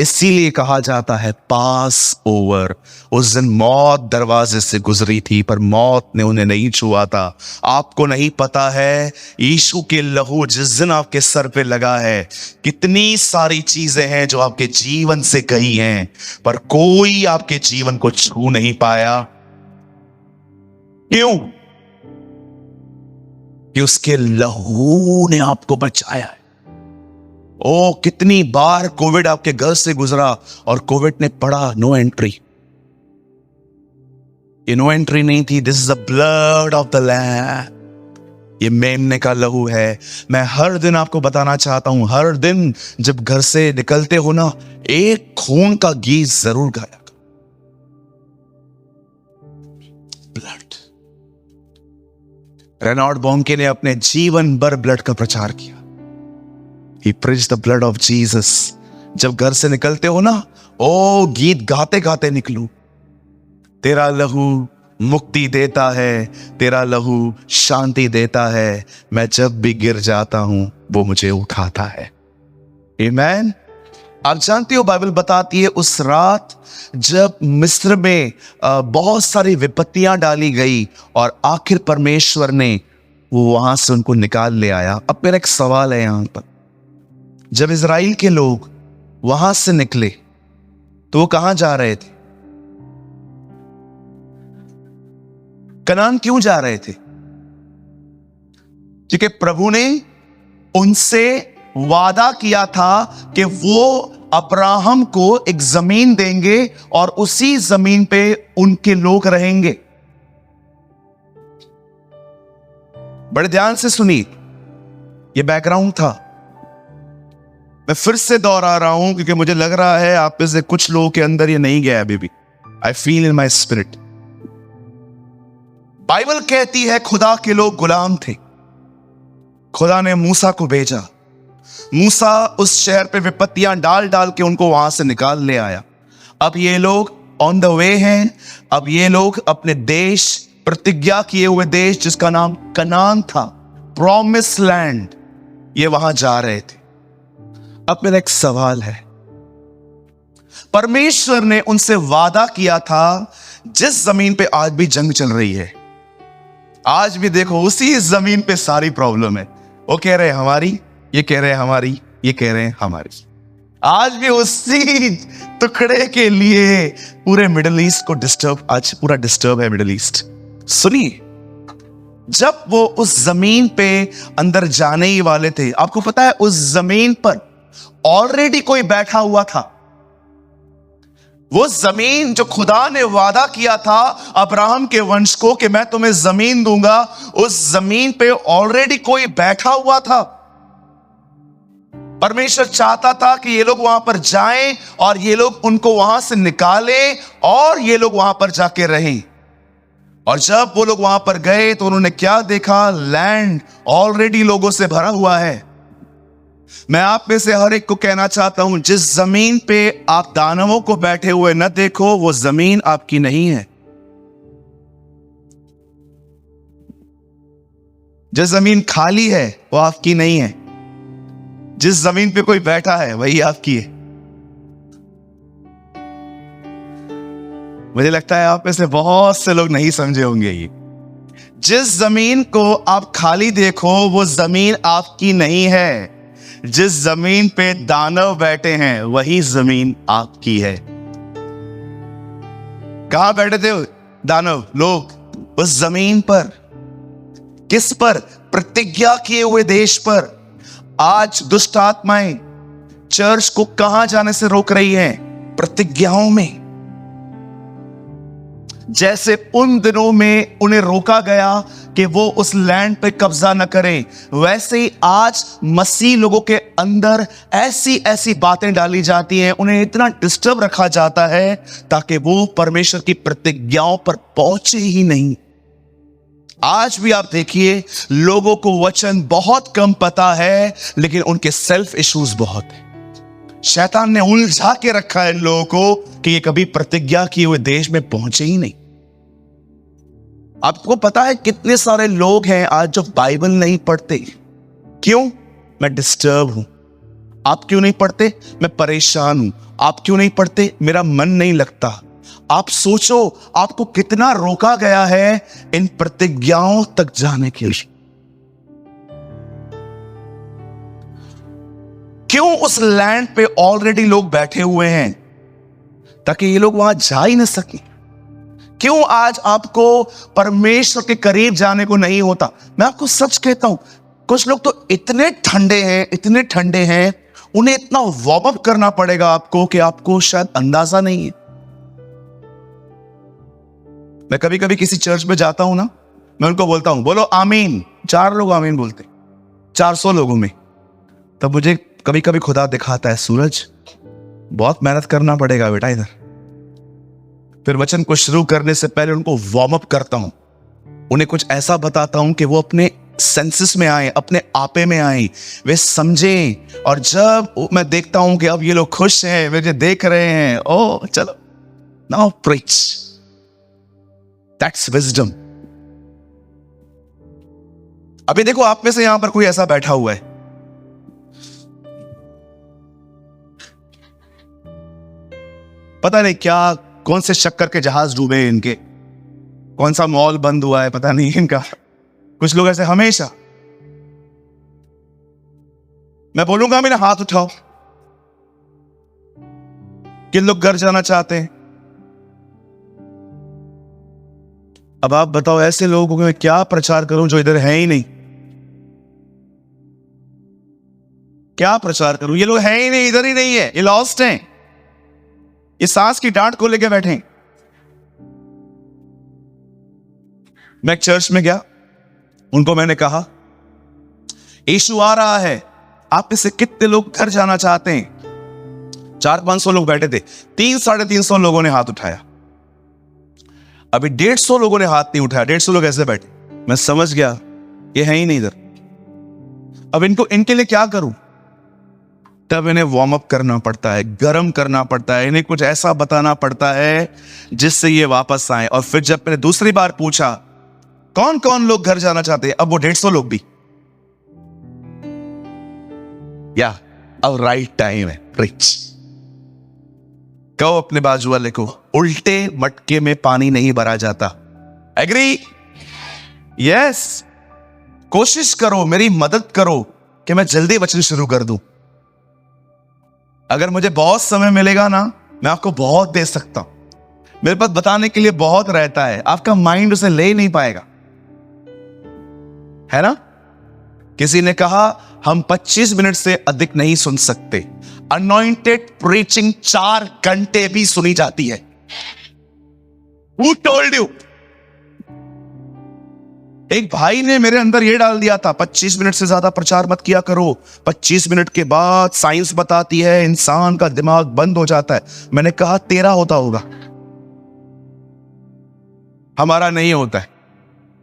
इसीलिए कहा जाता है पास ओवर। उस दिन मौत दरवाजे से गुजरी थी, पर मौत ने उन्हें नहीं छुआ था। आपको नहीं पता है, यीशु के लहू जिस दिन आपके सर पे लगा है, कितनी सारी चीजें हैं जो आपके जीवन से गई हैं, पर कोई आपके जीवन को छू नहीं पाया। क्यों? कि उसके लहू ने आपको बचाया है। ओ, कितनी बार कोविड आपके घर से गुजरा और कोविड ने पढ़ा नो एंट्री। ये नो एंट्री नहीं थी। This is the blood of the lamb. ये मेमने का लहू है। मैं हर दिन आपको बताना चाहता हूं, हर दिन जब घर से निकलते हो ना, एक खून का गीत जरूर गाया। ब्लड। रेनॉल्ड बॉन्के ने अपने जीवन भर ब्लड का प्रचार किया। He preached the blood of Jesus। जब घर से निकलते हो ना, ओ गीत गाते गाते निकलो। तेरा लहू मुक्ति देता है, तेरा लहू शांति देता है। मैं जब भी गिर जाता हूं, वो मुझे उठाता है। आमीन। आप जानते हो, बाइबल बताती है उस रात जब मिस्र में बहुत सारी विपत्तियां डाली गई और आखिर परमेश्वर ने वो वहां से उनको निकाल ले आया। अब मेरा एक सवाल है यहां पर, जब इजराइल के लोग वहां से निकले तो वो कहां जा रहे थे? कनान क्यों जा रहे थे? क्योंकि प्रभु ने उनसे वादा किया था कि वो अब्राहम को एक जमीन देंगे और उसी जमीन पे उनके लोग रहेंगे। बड़े ध्यान से सुनिए, ये बैकग्राउंड था। मैं फिर से दोहरा रहा हूं क्योंकि मुझे लग रहा है आप में से कुछ लोगों के अंदर ये नहीं गया अभी भी। I feel in my spirit. Bible कहती है खुदा के लोग गुलाम थे। खुदा ने मूसा को भेजा। मूसा उस शहर पे विपत्तियां डाल डाल के उनको वहां से निकाल ले आया। अब ये लोग ऑन द वे हैं। अब ये लोग अपने देश, प्रतिज्ञा किए हुए देश जिसका नाम कनान था, प्रॉमिस लैंड, ये वहां जा रहे थे। अब मेरा एक सवाल है, परमेश्वर ने उनसे वादा किया था जिस जमीन पे आज भी जंग चल रही है, आज भी देखो उसी जमीन पे सारी प्रॉब्लम है। वो कह रहे हैं हमारी, ये कह रहे हैं हमारी, ये कह रहे हैं हमारी। आज भी उसी टुकड़े के लिए पूरे मिडिल ईस्ट को डिस्टर्ब, आज पूरा डिस्टर्ब है मिडिल ईस्ट। सुनिए, जब वो उस जमीन पे अंदर जाने ही वाले थे, आपको पता है उस जमीन पर ऑलरेडी कोई बैठा हुआ था। वो जमीन जो खुदा ने वादा किया था अब्राहम के वंश को कि मैं तुम्हें जमीन दूंगा, उस जमीन पे ऑलरेडी कोई बैठा हुआ था। परमेश्वर चाहता था कि ये लोग वहां पर जाएं और ये लोग उनको वहां से निकालें और ये लोग वहां पर जाके रहें। और जब वो लोग वहां पर गए तो उन्होंने क्या देखा? लैंड ऑलरेडी लोगों से भरा हुआ है। मैं आप में से हर एक को कहना चाहता हूं, जिस जमीन पे आप दानवों को बैठे हुए न देखो, वो जमीन आपकी नहीं है। जिस जमीन खाली है वो आपकी नहीं है। जिस जमीन पे कोई बैठा है वही आपकी है। मुझे लगता है आप में से बहुत से लोग नहीं समझे होंगे ये। जिस जमीन को आप खाली देखो वो जमीन आपकी नहीं है। जिस जमीन पे दानव बैठे हैं वही जमीन आपकी है। कहां बैठे थे दानव लोग? उस जमीन पर। किस पर? प्रतिज्ञा किए हुए देश पर। आज दुष्ट आत्माएं चर्च को कहां जाने से रोक रही हैं? प्रतिज्ञाओं में। जैसे उन दिनों में उन्हें रोका गया कि वो उस लैंड पे कब्जा न करें, वैसे ही आज मसीह लोगों के अंदर ऐसी ऐसी बातें डाली जाती हैं, उन्हें इतना डिस्टर्ब रखा जाता है ताकि वो परमेश्वर की प्रतिज्ञाओं पर पहुंचे ही नहीं। आज भी आप देखिए, लोगों को वचन बहुत कम पता है लेकिन उनके सेल्फ इश्यूज बहुत है। शैतान ने उलझा के रखा है इन लोगों को कि ये कभी प्रतिज्ञा किए हुए देश में पहुंचे ही नहीं। आपको पता है कितने सारे लोग हैं आज जो बाइबल नहीं पढ़ते? क्यों? मैं डिस्टर्ब हूं। आप क्यों नहीं पढ़ते? मैं परेशान हूं। आप क्यों नहीं पढ़ते? मेरा मन नहीं लगता। आप सोचो आपको कितना रोका गया है इन प्रतिज्ञाओं तक जाने के लिए। क्यों? उस लैंड पे ऑलरेडी लोग बैठे हुए हैं ताकि ये लोग वहां जा ही ना सके। क्यों आज आपको परमेश्वर के करीब जाने को नहीं होता? मैं आपको सच कहता हूं, कुछ लोग तो इतने ठंडे हैं, उन्हें इतना वार्म अप करना पड़ेगा आपको कि आपको शायद अंदाजा नहीं है। मैं कभी कभी किसी चर्च में जाता हूं ना, मैं उनको बोलता हूं बोलो आमीन। 4 लोग आमीन बोलते, 400 लोगों में। तब मुझे कभी कभी खुदा दिखाता है, सूरज बहुत मेहनत करना पड़ेगा बेटा इधर। फिर वचन को शुरू करने से पहले उनको वार्म अप करता हूं, उन्हें कुछ ऐसा बताता हूं कि वो अपने सेंसेस में आए, अपने आपे में आए, वे समझें। और जब मैं देखता हूं कि अब ये लोग खुश हैं, मुझे देख रहे हैं, ओ चलो नाउ प्रीच, दैट्स विजडम। अभी देखो आप में से यहां पर कोई ऐसा बैठा हुआ है, पता नहीं क्या, कौन से शक्कर के जहाज डूबे हैं इनके, कौन सा मॉल बंद हुआ है पता नहीं इनका। कुछ लोग ऐसे हमेशा, मैं बोलूंगा मेरा हाथ उठाओ, किन लोग घर जाना चाहते हैं? अब आप बताओ ऐसे लोगों को मैं क्या प्रचार करूं जो इधर है ही नहीं? क्या प्रचार करूं? ये लोग है ही नहीं, इधर ही नहीं है, ये लॉस्ट हैं, ये सांस की डांट को लेके बैठे। मैं एक चर्च में गया, उनको मैंने कहा यीशु आ रहा है, आप में से कितने लोग घर जाना चाहते हैं? 400-500 लोग बैठे थे, 300-350 लोगों ने हाथ उठाया। अभी 150 लोगों ने हाथ नहीं उठाया। 150 लोग ऐसे बैठे, मैं समझ गया ये है ही नहीं इधर। अब इनके लिए क्या करूं? तब इन्हें वार्म अप करना पड़ता है, गर्म करना पड़ता है, इन्हें कुछ ऐसा बताना पड़ता है जिससे ये वापस आए। और फिर जब मैंने दूसरी बार पूछा कौन कौन लोग घर जाना चाहते हैं, अब वो 150 लोग भी, या अब राइट टाइम है प्रीच। कहो अपने बाजू वाले को, उल्टे मटके में पानी नहीं भरा जाता। एग्री? यस। कोशिश करो, मेरी मदद करो कि मैं जल्दी वचन शुरू कर दूं। अगर मुझे बहुत समय मिलेगा ना, मैं आपको बहुत दे सकता हूं। मेरे पास बताने के लिए बहुत रहता है, आपका माइंड उसे ले ही नहीं पाएगा, है ना? किसी ने कहा हम 25 मिनट से अधिक नहीं सुन सकते। अनॉइंटेड प्रीचिंग 4 घंटे भी सुनी जाती है। Who told you? एक भाई ने मेरे अंदर यह डाल दिया था 25 मिनट से ज्यादा प्रचार मत किया करो। 25 मिनट के बाद साइंस बताती है इंसान का दिमाग बंद हो जाता है। मैंने कहा तेरा होता होगा, हमारा नहीं होता है।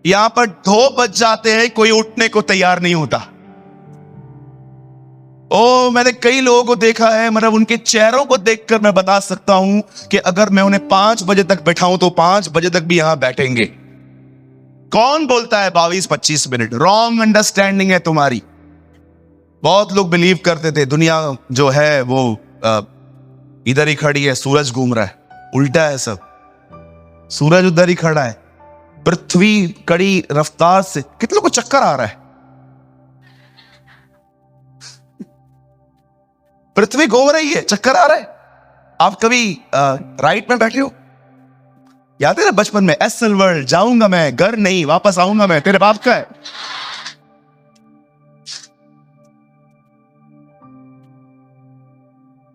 यहां पर 2 बज जाते हैं, कोई उठने को तैयार नहीं होता। मैंने कई लोगों को देखा है, मतलब उनके चेहरों को देखकर मैं बता सकता हूं कि अगर मैं उन्हें 5 बजे तक बैठाऊं तो 5 बजे तक भी यहां बैठेंगे। कौन बोलता है 22-25 मिनट? रॉन्ग अंडरस्टैंडिंग है तुम्हारी। बहुत लोग बिलीव करते थे दुनिया जो है वो इधर ही खड़ी है, सूरज घूम रहा है। उल्टा है सब, सूरज उधर ही खड़ा है। पृथ्वी कड़ी रफ्तार से, कितने लोगों को चक्कर आ रहा है? पृथ्वी घूम रही है, चक्कर आ रहा है। आप कभी राइट में बैठे हो? याद है ना बचपन में, एसल वर्ल्ड जाऊंगा मैं, घर नहीं, वापस आऊंगा मैं, तेरे बाप का है।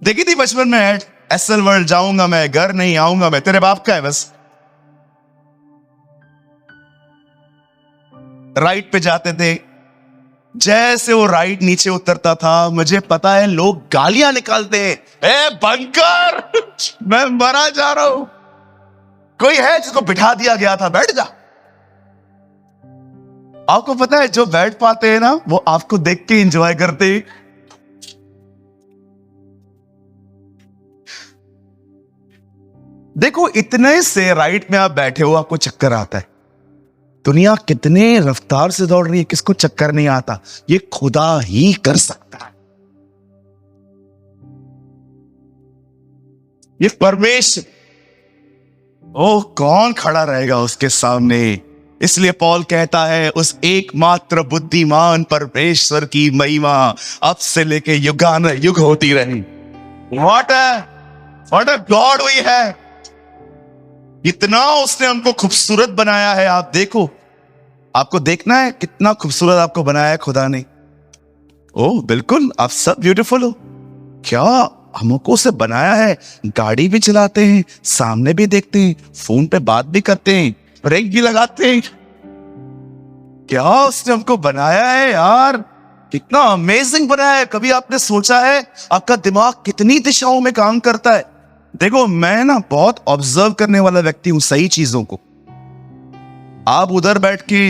देखी थी बचपन में ऐड, एसल वर्ल्ड जाऊंगा मैं, घर नहीं, आऊंगा मैं, तेरे बाप का है। बस राइट पे जाते थे, जैसे वो राइट नीचे उतरता था, मुझे पता है लोग गालियां निकालते हैं, ए बंकर, मैं मरा जा रहा हूं। कोई है जिसको बिठा दिया गया था, बैठ जा। आपको पता है जो बैठ पाते हैं ना, वो आपको देख के एंजॉय करते हैं। देखो, इतने से राइट में आप बैठे हो, आपको चक्कर आता है। दुनिया कितने रफ्तार से दौड़ रही है, किसको चक्कर नहीं आता? ये खुदा ही कर सकता है। ये परमेश्वर, ओ कौन खड़ा रहेगा उसके सामने? इसलिए पौल कहता है, उस एकमात्र बुद्धिमान परमेश्वर की महिमा अब से लेके युगान युग होती रही। व्हाट अ गॉड वी है! इतना उसने हमको खूबसूरत बनाया है। आप देखो, आपको देखना है कितना खूबसूरत आपको बनाया है खुदा ने। ओह बिल्कुल, आप सब ब्यूटीफुल हो। क्या हमको उसे बनाया है? गाड़ी भी चलाते हैं, सामने भी देखते हैं, फोन पे बात भी करते हैं, ब्रेक भी लगाते हैं। क्या उसने हमको बनाया है यार! कितना अमेजिंग बनाया है। कभी आपने सोचा है आपका दिमाग कितनी दिशाओं में काम करता है? देखो, मैं ना बहुत ऑब्जर्व करने वाला व्यक्ति हूं सही चीजों को। आप उधर बैठ के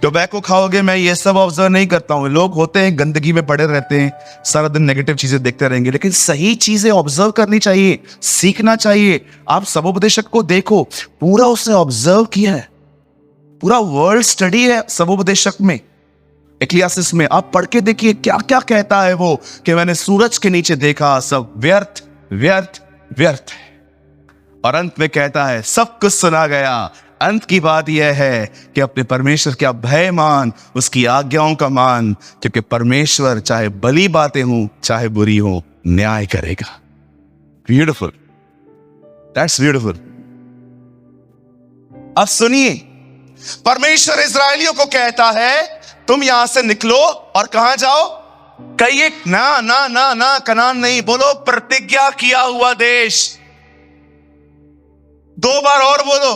टोबैको खाओगे, मैं ये सब ऑब्जर्व नहीं करता हूं। लोग होते हैं गंदगी में पड़े रहते हैं, सारा दिन नेगेटिव चीजें देखते रहेंगे, लेकिन सही चीजें ऑब्जर्व करनी चाहिए, सीखना चाहिए। आप सबोपदेशक को देखो, पूरा उसने ऑब्जर्व किया है, पूरा वर्ल्ड स्टडी है सबोपदेशक में, एक्लियासिस में। आप पढ़ के देखिए क्या क्या कहता है वो, कि मैंने सूरज के नीचे देखा, सब व्यर्थ व्यर्थ व्यर्थ। और अंत में कहता है सब कुछ सुना गया। अंत की बात यह है कि अपने परमेश्वर का भय मान, उसकी आज्ञाओं का मान, क्योंकि परमेश्वर चाहे भली बातें हो चाहे बुरी हो, न्याय करेगा। Beautiful, that's beautiful. अब सुनिए, परमेश्वर इस्राएलियों को कहता है तुम यहां से निकलो और कहां जाओ? कहिए ना ना ना ना, कनान नहीं, बोलो प्रतिज्ञा किया हुआ देश। 2 बार और बोलो,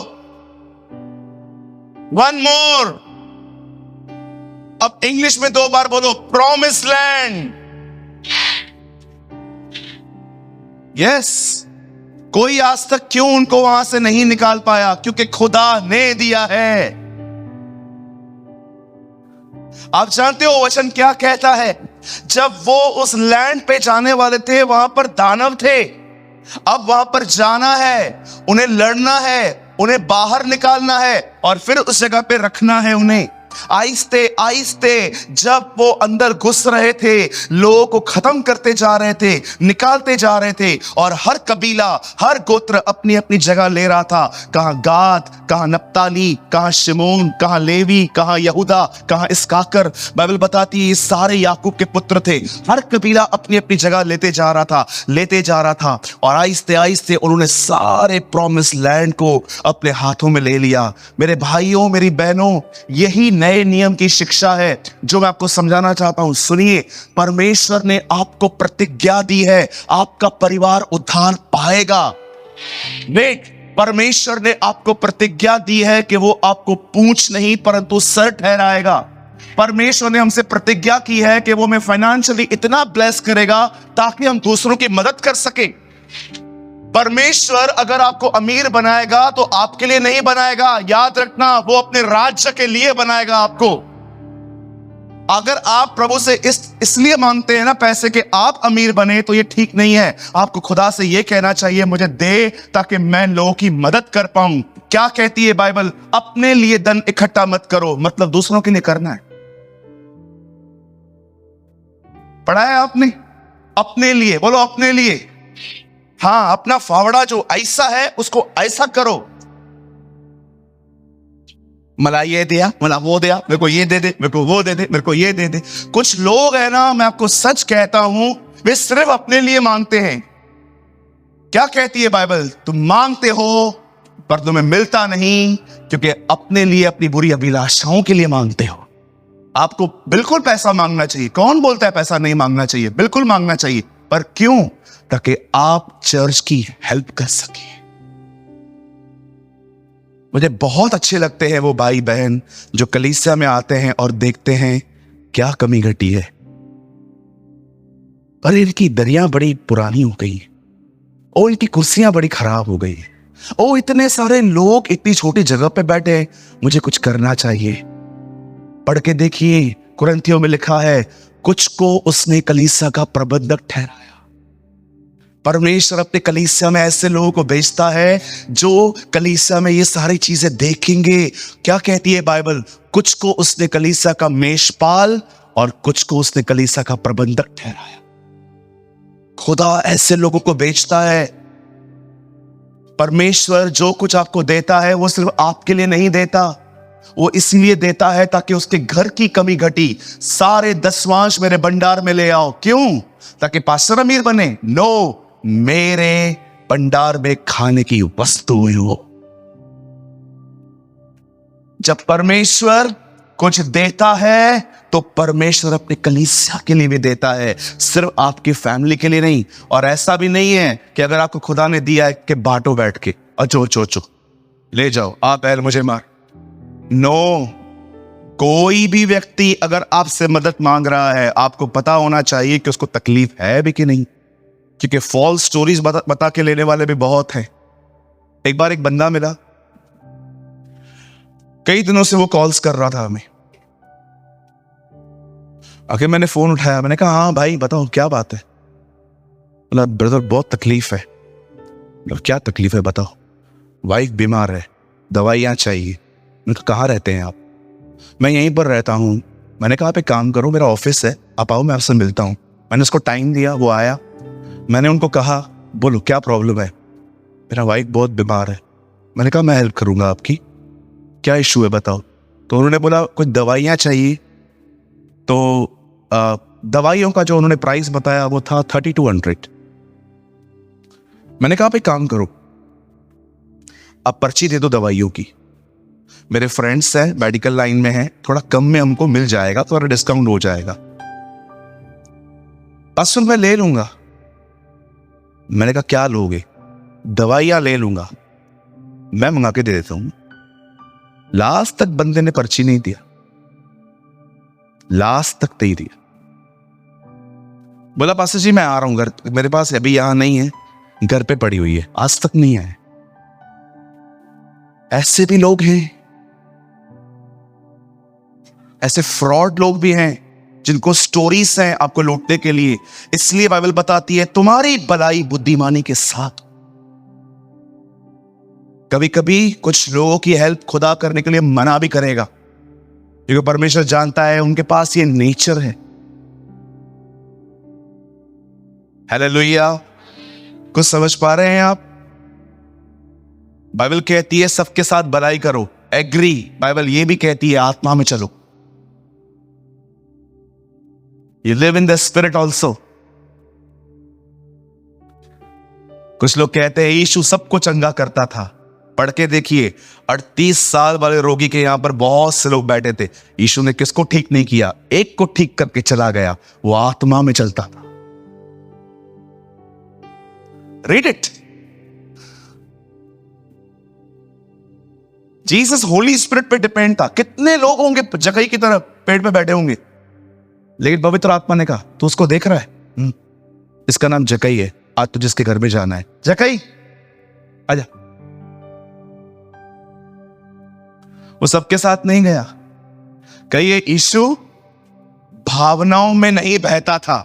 1 मोर। अब इंग्लिश में 2 बार बोलो, प्रॉमिस लैंड। यस, कोई आज तक क्यों उनको वहां से नहीं निकाल पाया? क्योंकि खुदा ने दिया है। आप जानते हो वचन क्या कहता है? जब वो उस लैंड पे जाने वाले थे, वहां पर दानव थे। अब वहां पर जाना है, उन्हें लड़ना है, उन्हें बाहर निकालना है और फिर उस जगह पे रखना है उन्हें। आहिस्ते आहिस्ते जब वो अंदर घुस रहे थे, लोगों को खत्म करते जा रहे थे, निकालते जा रहे थे, और हर कबीला, हर गोत्र अपनी अपनी जगह ले रहा था। कहां गाद, कहां नप्ताली, कहां शिमोन, कहां लेवी, कहां यहूदा, कहां इस्काकर। बाइबल बताती है ये सारे याकूब के पुत्र थे। हर कबीला अपनी अपनी जगह लेते जा रहा था, लेते जा रहा था, और आहिस्ते आहिस्ते उन्होंने सारे प्रॉमिस लैंड को अपने हाथों में ले लिया। मेरे भाइयों, मेरी बहनों, यही नए नियम की शिक्षा है जो मैं आपको समझाना चाहता हूं। सुनिए, परमेश्वर ने आपको प्रतिज्ञा दी है, आपका परिवार उद्धार पाएगा। देख, परमेश्वर ने आपको प्रतिज्ञा दी है कि वो आपको पूंछ नहीं परंतु सर ठहराएगा। परमेश्वर ने हमसे प्रतिज्ञा की है कि वो हमें फाइनेंशियली इतना ब्लेस करेगा ताकि हम दूसरों की मदद कर सके। परमेश्वर अगर आपको अमीर बनाएगा तो आपके लिए नहीं बनाएगा, याद रखना, वो अपने राज्य के लिए बनाएगा आपको। अगर आप प्रभु से इसलिए मांगते हैं ना पैसे के आप अमीर बने, तो ये ठीक नहीं है। आपको खुदा से ये कहना चाहिए, मुझे दे ताकि मैं लोगों की मदद कर पाऊं। क्या कहती है बाइबल? अपने लिए धन इकट्ठा मत करो, मतलब दूसरों के लिए करना है। पढ़ा है आपने? अपने लिए, बोलो अपने लिए। हाँ, अपना फावड़ा जो ऐसा है उसको ऐसा करो। मला ये दिया, मला वो दिया, मेरे को ये दे दे, मेरे को वो दे दे, मेरे को ये दे दे। कुछ लोग है ना, मैं आपको सच कहता हूं, वे सिर्फ अपने लिए मांगते हैं। क्या कहती है बाइबल? तुम मांगते हो पर तुम्हें मिलता नहीं, क्योंकि अपने लिए, अपनी बुरी अभिलाषाओं के लिए मांगते हो। आपको बिल्कुल पैसा मांगना चाहिए। कौन बोलता है पैसा नहीं मांगना चाहिए? बिल्कुल मांगना चाहिए। पर क्यों? ताकि आप चर्च की हेल्प कर सके। मुझे बहुत अच्छे लगते हैं वो भाई बहन जो कलीसिया में आते हैं और देखते हैं क्या कमी घटी है, पर इनकी दरियां बड़ी पुरानी हो गई, और इनकी कुर्सियां बड़ी खराब हो गई, ओ इतने सारे लोग इतनी छोटी जगह पे बैठे हैं, मुझे कुछ करना चाहिए। पढ़ के देखिए, कुरिन्थियों में लिखा है, कुछ को उसने कलीसिया का प्रबंधक ठहराया, परमेश्वर अपने कलीसिया में ऐसे लोगों को भेजता है जो कलीसिया में ये सारी चीजें देखेंगे। क्या कहती है बाइबल? कुछ को उसने कलीसिया का मेषपाल और कुछ को उसने कलीसिया का प्रबंधक ठहराया। खुदा ऐसे लोगों को भेजता है। परमेश्वर जो कुछ आपको देता है वो सिर्फ आपके लिए नहीं देता, वो इसलिए देता है ताकि उसके घर की कमी घटी। सारे दसवांश मेरे भंडार में ले आओ। क्यों? ताकि पास्टर अमीर बने? नो, मेरे भंडार में खाने की वस्तुएं हो। जब परमेश्वर कुछ देता है तो परमेश्वर अपने कलीसिया के लिए भी देता है, सिर्फ आपकी फैमिली के लिए नहीं। और ऐसा भी नहीं है कि अगर आपको खुदा ने दिया है कि बांटो बैठ के, अचो चो चो ले जाओ, आप पहले मुझे मार। नो, कोई भी व्यक्ति अगर आपसे मदद मांग रहा है, आपको पता होना चाहिए कि उसको तकलीफ है भी कि नहीं, क्योंकि फॉल्स स्टोरीज बता के लेने वाले भी बहुत हैं। एक बार एक बंदा मिला, कई दिनों से वो कॉल्स कर रहा था हमें। आखिर मैंने फोन उठाया, मैंने कहा हाँ भाई बताओ क्या बात है। बोला ब्रदर बहुत तकलीफ है। बोला क्या तकलीफ है बताओ। वाइफ बीमार है, दवाइयाँ चाहिए। मैंने कहा कहाँ रहते हैं आप? मैं यहीं पर रहता हूँ। मैंने कहा आप एक काम करो, मेरा ऑफिस है, आप आओ मैं आपसे मिलता हूँ। मैंने उसको टाइम दिया, वो आया। मैंने उनको कहा बोलो क्या प्रॉब्लम है? मेरा वाइफ बहुत बीमार है। मैंने कहा मैं हेल्प करूँगा आपकी, क्या इशू है बताओ। तो उन्होंने बोला कुछ दवाइयाँ चाहिए। तो दवाइयों का जो उन्होंने प्राइस बताया वो था 3200। मैंने कहा आप एक काम करो, आप पर्ची दे दो दवाइयों की, मेरे फ्रेंड्स हैं मेडिकल लाइन में हैं, थोड़ा कम में हमको मिल जाएगा, थोड़ा डिस्काउंट हो जाएगा, बस मैं ले लूंगा। मैंने कहा क्या लोगे? दवाइयां ले लूंगा, मैं मंगा के दे देता हूं। लास्ट तक बंदे ने पर्ची नहीं दिया, लास्ट तक नहीं दिया। बोला पास्टर जी मैं आ रहा हूं घर, मेरे पास अभी यहां नहीं है, घर पे पड़ी हुई है, आज तक नहीं आए। ऐसे भी लोग हैं, ऐसे फ्रॉड लोग भी हैं जिनको स्टोरीज हैं आपको लूटने के लिए। इसलिए बाइबल बताती है तुम्हारी भलाई बुद्धिमानी के साथ। कभी कभी कुछ लोगों की हेल्प खुदा करने के लिए मना भी करेगा, क्योंकि परमेश्वर जानता है उनके पास ये नेचर है। हालेलुया, कुछ समझ पा रहे हैं आप? बाइबल कहती है सबके साथ भलाई करो, एग्री। बाइबल ये भी कहती है आत्मा में चलो, you live in the spirit also. कुछ लोग कहते हैं यीशु सबको चंगा करता था। पढ़ के देखिए, 38 साल वाले रोगी के यहां पर बहुत से लोग बैठे थे, यीशु ने किसको ठीक नहीं किया? एक को ठीक करके चला गया, वो आत्मा में चलता था। Read it. Jesus Holi spirit पे डिपेंड था। कितने लोग होंगे जकई की तरह पेड़ पे बैठे होंगे, लेकिन पवित्र आत्मा ने कहा तू उसको देख रहा है, इसका नाम जकई है, आज तो जिसके घर में जाना है, जकई आजा। वो सबके साथ नहीं गया। कहिए यीशु भावनाओं में नहीं बहता था,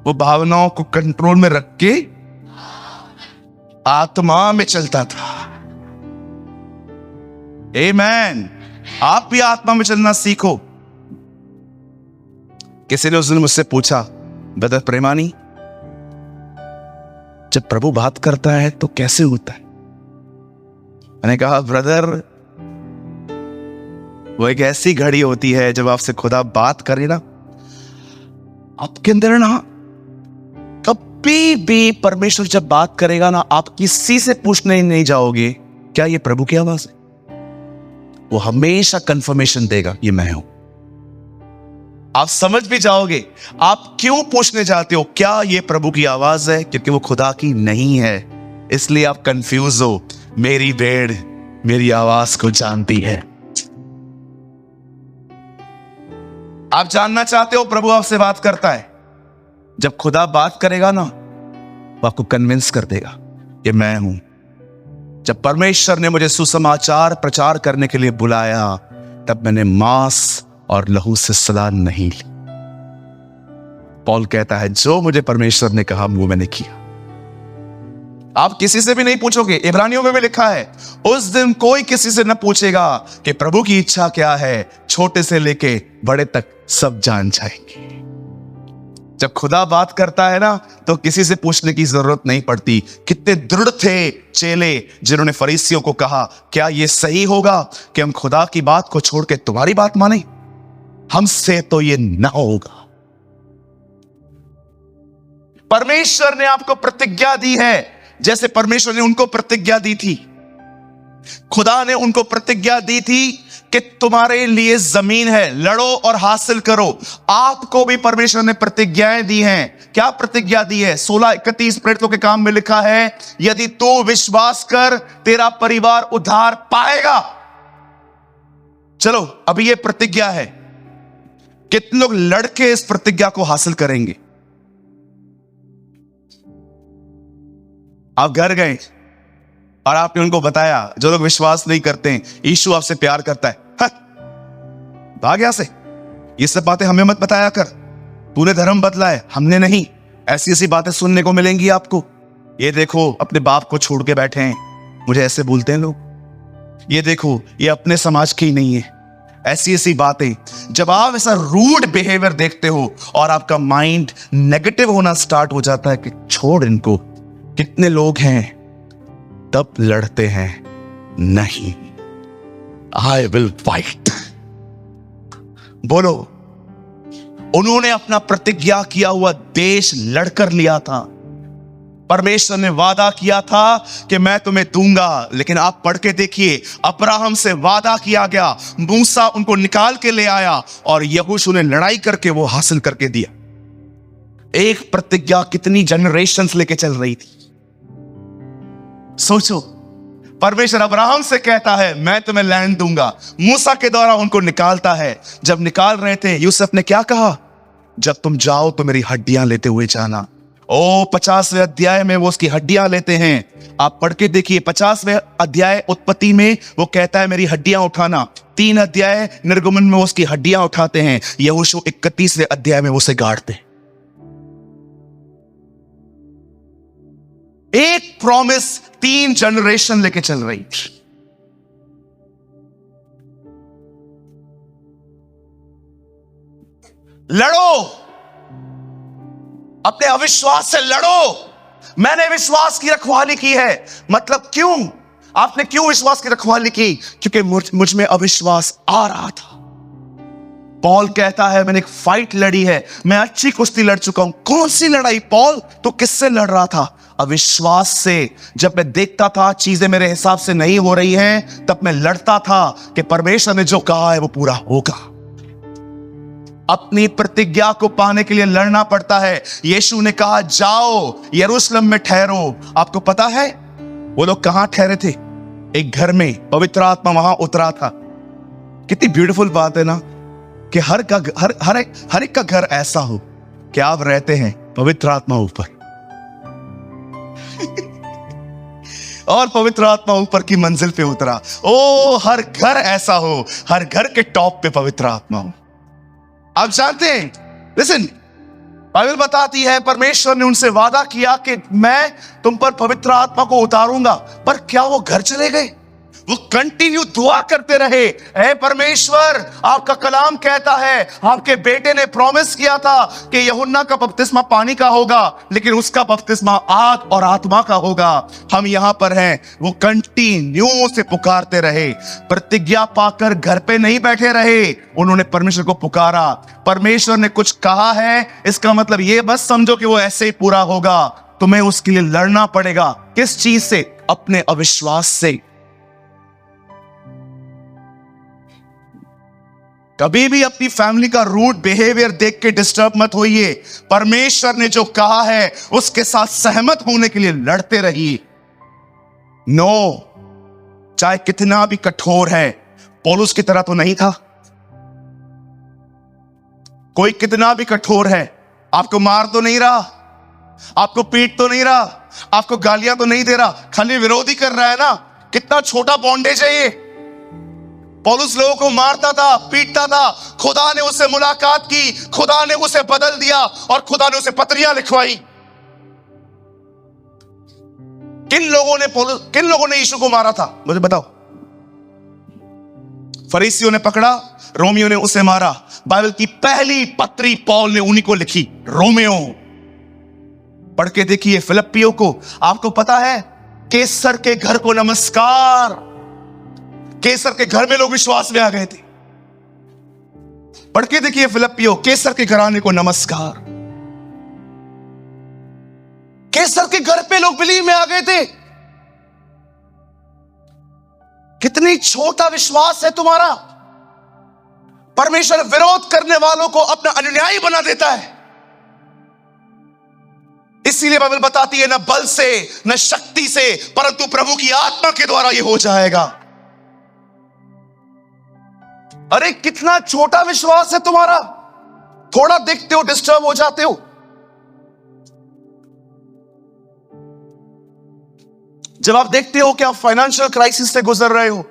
वो भावनाओं को कंट्रोल में रख के आत्मा में चलता था। आमेन। आप भी आत्मा में चलना सीखो। किसी ने उस दिन मुझसे पूछा ब्रदर प्रेमानी, जब प्रभु बात करता है तो कैसे होता है? मैंने कहा ब्रदर वो एक ऐसी घड़ी होती है जब आपसे खुदा बात करे ना, आपके अंदर ना कभी भी परमेश्वर जब बात करेगा ना, आप किसी से पूछने नहीं जाओगे क्या ये प्रभु की आवाज है। वो हमेशा कंफर्मेशन देगा ये मैं हूं। आप समझ भी जाओगे। आप क्यों पूछने जाते हो क्या ये प्रभु की आवाज है? क्योंकि वो खुदा की नहीं है, इसलिए आप कंफ्यूज हो। मेरी भेड़ मेरी आवाज को जानती है। आप जानना चाहते हो प्रभु आपसे बात करता है। जब खुदा बात करेगा ना, वो आपको कन्विंस कर देगा ये मैं हूं। जब परमेश्वर ने मुझे सुसमाचार प्रचार करने के लिए बुलाया, तब मैंने मांस और लहू से सलाह नहीं ली। पॉल कहता है जो मुझे परमेश्वर ने कहा वो मैंने किया। आप किसी से भी नहीं पूछोगे, इब्रानियों में भी लिखा है उस दिन कोई किसी से न पूछेगा कि प्रभु की इच्छा क्या है, छोटे से लेके बड़े तक सब जान जाएंगे। जब खुदा बात करता है ना तो किसी से पूछने की जरूरत नहीं पड़ती। कितने दृढ़ थे चेले जिन्होंने फरीसियों को कहा क्या यह सही होगा कि हम खुदा की बात को छोड़ के तुम्हारी बात माने? हमसे तो ये ना होगा। परमेश्वर ने आपको प्रतिज्ञा दी है जैसे परमेश्वर ने उनको प्रतिज्ञा दी थी। खुदा ने उनको प्रतिज्ञा दी थी कि तुम्हारे लिए जमीन है, लड़ो और हासिल करो। आपको भी परमेश्वर ने प्रतिज्ञाएं दी हैं। क्या प्रतिज्ञा दी है? 16:31 प्रेरितों के काम में लिखा है यदि तू विश्वास कर तेरा परिवार उद्धार पाएगा। चलो अभी ये प्रतिज्ञा है, कितने लोग लड़के इस प्रतिज्ञा को हासिल करेंगे? आप घर गए और आपने उनको बताया, जो लोग विश्वास नहीं करते हैं यीशु आपसे प्यार करता है, भाग यहां से, ये सब बातें हमें मत बताया कर, तूने धर्म बदला है, हमने नहीं। ऐसी ऐसी बातें सुनने को मिलेंगी आपको। ये देखो अपने बाप को छोड़ के बैठे हैं, मुझे ऐसे बोलते हैं लोग। ये देखो ये अपने समाज की ही नहीं है। ऐसी ऐसी बातें जब आप ऐसा रूड बिहेवियर देखते हो और आपका माइंड नेगेटिव होना स्टार्ट हो जाता है कि छोड़ इनको, कितने लोग हैं तब लड़ते हैं, नहीं आई विल फाइट। बोलो, उन्होंने अपना प्रतिज्ञा किया हुआ देश लड़कर लिया था। परमेश्वर ने वादा किया था कि मैं तुम्हें दूंगा, लेकिन आप पढ़ के देखिए अब्राहम से वादा किया गया, मूसा उनको निकाल के ले आया और यहोशू ने लड़ाई करके वो हासिल करके दिया। एक प्रतिज्ञा कितनी जनरेशंस लेके चल रही थी। सोचो, परमेश्वर अब्राहम से कहता है मैं तुम्हें लैंड दूंगा, मूसा के द्वारा उनको निकालता है। जब निकाल रहे थे यूसुफ ने क्या कहा? जब तुम जाओ तो मेरी हड्डियां लेते हुए जाना। ओ 50वें अध्याय में वो उसकी हड्डियां लेते हैं। आप पढ़ के देखिए 50वें अध्याय उत्पत्ति में वो कहता है मेरी हड्डियां उठाना। 3 अध्याय निर्गमन में वो उसकी हड्डियां उठाते हैं। यहोशू 31वें अध्याय में वो उसे गाड़ते हैं। एक प्रॉमिस 3 जनरेशन लेके चल रही थी। लड़ो, अपने अविश्वास से लड़ो। मैंने विश्वास की रखवाली की है। मतलब क्यों? आपने क्यों विश्वास की रखवाली की? क्योंकि मुझ में अविश्वास आ रहा था। पॉल कहता है मैंने एक फाइट लड़ी है, मैं अच्छी कुश्ती लड़ चुका हूं। कौन सी लड़ाई पॉल? तो किससे लड़ रहा था? अविश्वास से। जब मैं देखता था चीजें मेरे हिसाब से नहीं हो रही हैं, तब मैं लड़ता था कि परमेश्वर ने जो कहा है वो पूरा होगा। अपनी प्रतिज्ञा को पाने के लिए लड़ना पड़ता है। यीशु ने कहा जाओ यरूशलेम में ठहरो। आपको पता है वो लोग कहां ठहरे थे? एक घर में पवित्र आत्मा वहां उतरा था। कितनी ब्यूटीफुल बात है ना कि हर एक का घर ऐसा हो कि आप रहते हैं पवित्र आत्मा ऊपर और पवित्र आत्मा ऊपर की मंजिल पे उतरा। ओ हर घर ऐसा हो, हर घर के टॉप पे पवित्र आत्मा हो। आप जानते हैं, लिसन, बाइबल बताती है परमेश्वर ने उनसे वादा किया कि मैं तुम पर पवित्र आत्मा को उतारूंगा। पर क्या वो घर चले गए? वो कंटिन्यू दुआ करते रहे। ऐ परमेश्वर, आपका कलाम कहता है आपके बेटे ने प्रॉमिस किया था कि यूहन्ना का बपतिस्मा पानी का होगा, लेकिन उसका बपतिस्मा आग और आत्मा का होगा। हम यहां पर हैं। वो कंटिन्यू से पुकारते रहे। प्रतिज्ञा पाकर घर पे नहीं बैठे रहे, उन्होंने परमेश्वर को पुकारा। परमेश्वर ने कुछ कहा है, इसका मतलब ये बस समझो कि वो ऐसे ही पूरा होगा। तुम्हें उसके लिए लड़ना पड़ेगा। किस चीज से? अपने अविश्वास से। कभी भी अपनी फैमिली का रूड बिहेवियर देख के डिस्टर्ब मत होइए। परमेश्वर ने जो कहा है उसके साथ सहमत होने के लिए लड़ते रहिए। नो, चाहे कितना भी कठोर है, पौलुस की तरह तो नहीं था। कोई कितना भी कठोर है, आपको मार तो नहीं रहा, आपको पीट तो नहीं रहा, आपको गालियां तो नहीं दे रहा, खाली विरोधी कर रहा है ना। कितना छोटा बॉन्डेज है ये। पौलुस लोगों को मारता था, पीटता था। खुदा ने उससे मुलाकात की, खुदा ने उसे बदल दिया और खुदा ने उसे पत्रियां लिखवाई। किन लोगों ने यीशु को मारा था, मुझे बताओ। फरीसियों ने पकड़ा, रोमियो ने उसे मारा। बाइबल की पहली पत्री पौल ने उन्हीं को लिखी, रोमियो। पढ़ के देखिए फिलिप्पियों को। आपको पता है, कैसर के घर को नमस्कार। कैसर के घर में लोग विश्वास में आ गए थे। पढ़ के देखिए फिलिप्पियों, कैसर के घराने को नमस्कार। कैसर के घर पे लोग बिलीव में आ गए थे। कितनी छोटा विश्वास है तुम्हारा। परमेश्वर विरोध करने वालों को अपना अनुयायी बना देता है। इसीलिए बाइबल बताती है, न बल से न शक्ति से, परंतु प्रभु की आत्मा के द्वारा यह हो जाएगा। अरे कितना छोटा विश्वास है तुम्हारा। थोड़ा देखते हो डिस्टर्ब हो जाते हो। जब आप देखते हो कि आप फाइनेंशियल क्राइसिस से गुजर रहे हो,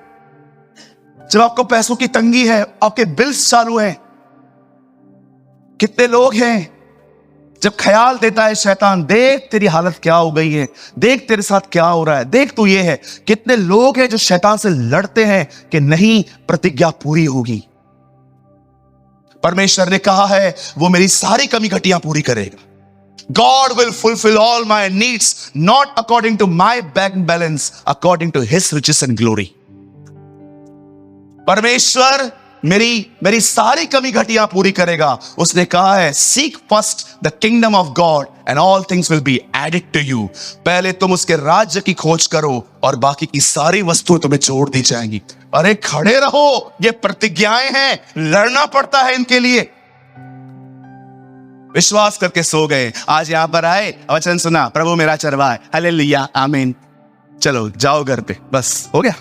जब आपको पैसों की तंगी है, आपके बिल्स चालू हैं, कितने लोग हैं, जब ख्याल देता है शैतान, देख तेरी हालत क्या हो गई है, देख तेरे साथ क्या हो रहा है, देख तू ये है। कितने लोग हैं जो शैतान से लड़ते हैं कि नहीं, प्रतिज्ञा पूरी होगी। परमेश्वर ने कहा है वो मेरी सारी कमी घटियां पूरी करेगा। God will fulfill all my needs, not according to my bank balance, according to His riches and glory. परमेश्वर मेरी सारी कमी घटियां पूरी करेगा। उसने कहा है, seek first the kingdom of God and all things will be added to you. पहले तुम उसके राज्य की खोज करो और बाकी की सारी वस्तुएं तुम्हें जोड़ दी जाएंगी। अरे खड़े रहो, ये प्रतिज्ञाएं हैं, लड़ना पड़ता है इनके लिए। विश्वास करके सो गए, आज यहां पर आए, वचन सुना, प्रभु मेरा चरवाहा है, हालेलुया, आमीन, चलो जाओ घर पे, बस हो गया।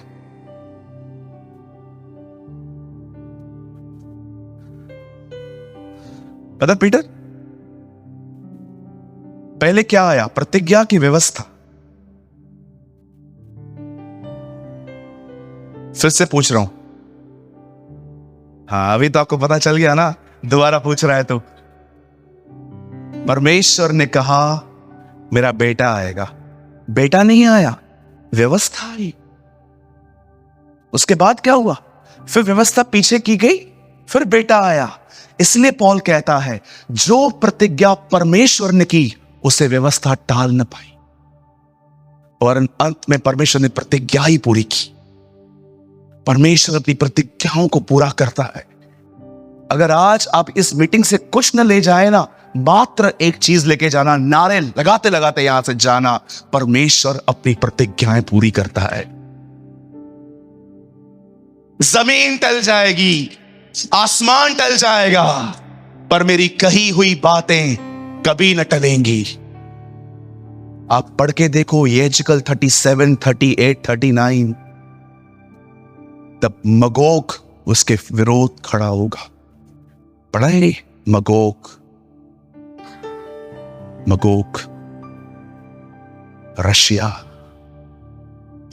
ब्रदर पीटर, पहले क्या आया? प्रतिज्ञा की व्यवस्था। फिर से पूछ रहा हूं। हाँ, अभी तो आपको पता चल गया ना, दोबारा पूछ रहा है तो। परमेश्वर ने कहा मेरा बेटा आएगा। बेटा नहीं आया, व्यवस्था आई। उसके बाद क्या हुआ? फिर व्यवस्था पीछे की गई, फिर बेटा आया। इसलिए पौल कहता है, जो प्रतिज्ञा परमेश्वर ने की उसे व्यवस्था टाल न पाई, और अंत में परमेश्वर ने प्रतिज्ञा ही पूरी की। परमेश्वर अपनी प्रतिज्ञाओं को पूरा करता है। अगर आज आप इस मीटिंग से कुछ न ले जाए ना, मात्र एक चीज लेके जाना, नारे लगाते लगाते यहां से जाना, परमेश्वर अपनी प्रतिज्ञाएं पूरी करता है। जमीन टल जाएगी, आसमान टल जाएगा, पर मेरी कही हुई बातें कभी न टलेंगी। आप पढ़ के देखो, एजेकिएल 37, 38, 39, तब मगोग उसके विरोध खड़ा होगा। पढ़ा है मगोग, मगोग, रशिया,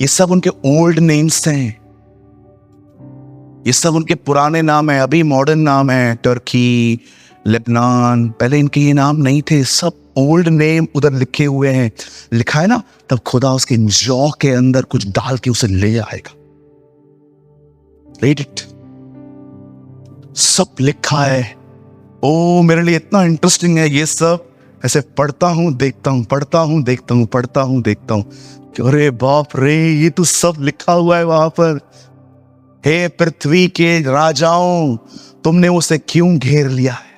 ये सब उनके ओल्ड नेम्स हैं, ये सब उनके पुराने नाम है। अभी मॉडर्न नाम है, टर्की, लेबनान, पहले इनके ये नाम नहीं थे। सब ओल्ड नेम उधर लिखे हुए हैं। लिखा है ना, तब खुदा उसके जौ के अंदर कुछ डाल के उसे ले आएगा। रीड इट, सब लिखा है। ओ, मेरे लिए इतना इंटरेस्टिंग है ये सब। ऐसे पढ़ता हूं, देखता हूं, पढ़ता हूं, देखता हूं, पढ़ता हूं, देखता हूं। अरे बाप रे, ये तो सब लिखा हुआ है वहां पर। हे पृथ्वी के राजाओं, तुमने उसे क्यों घेर लिया है?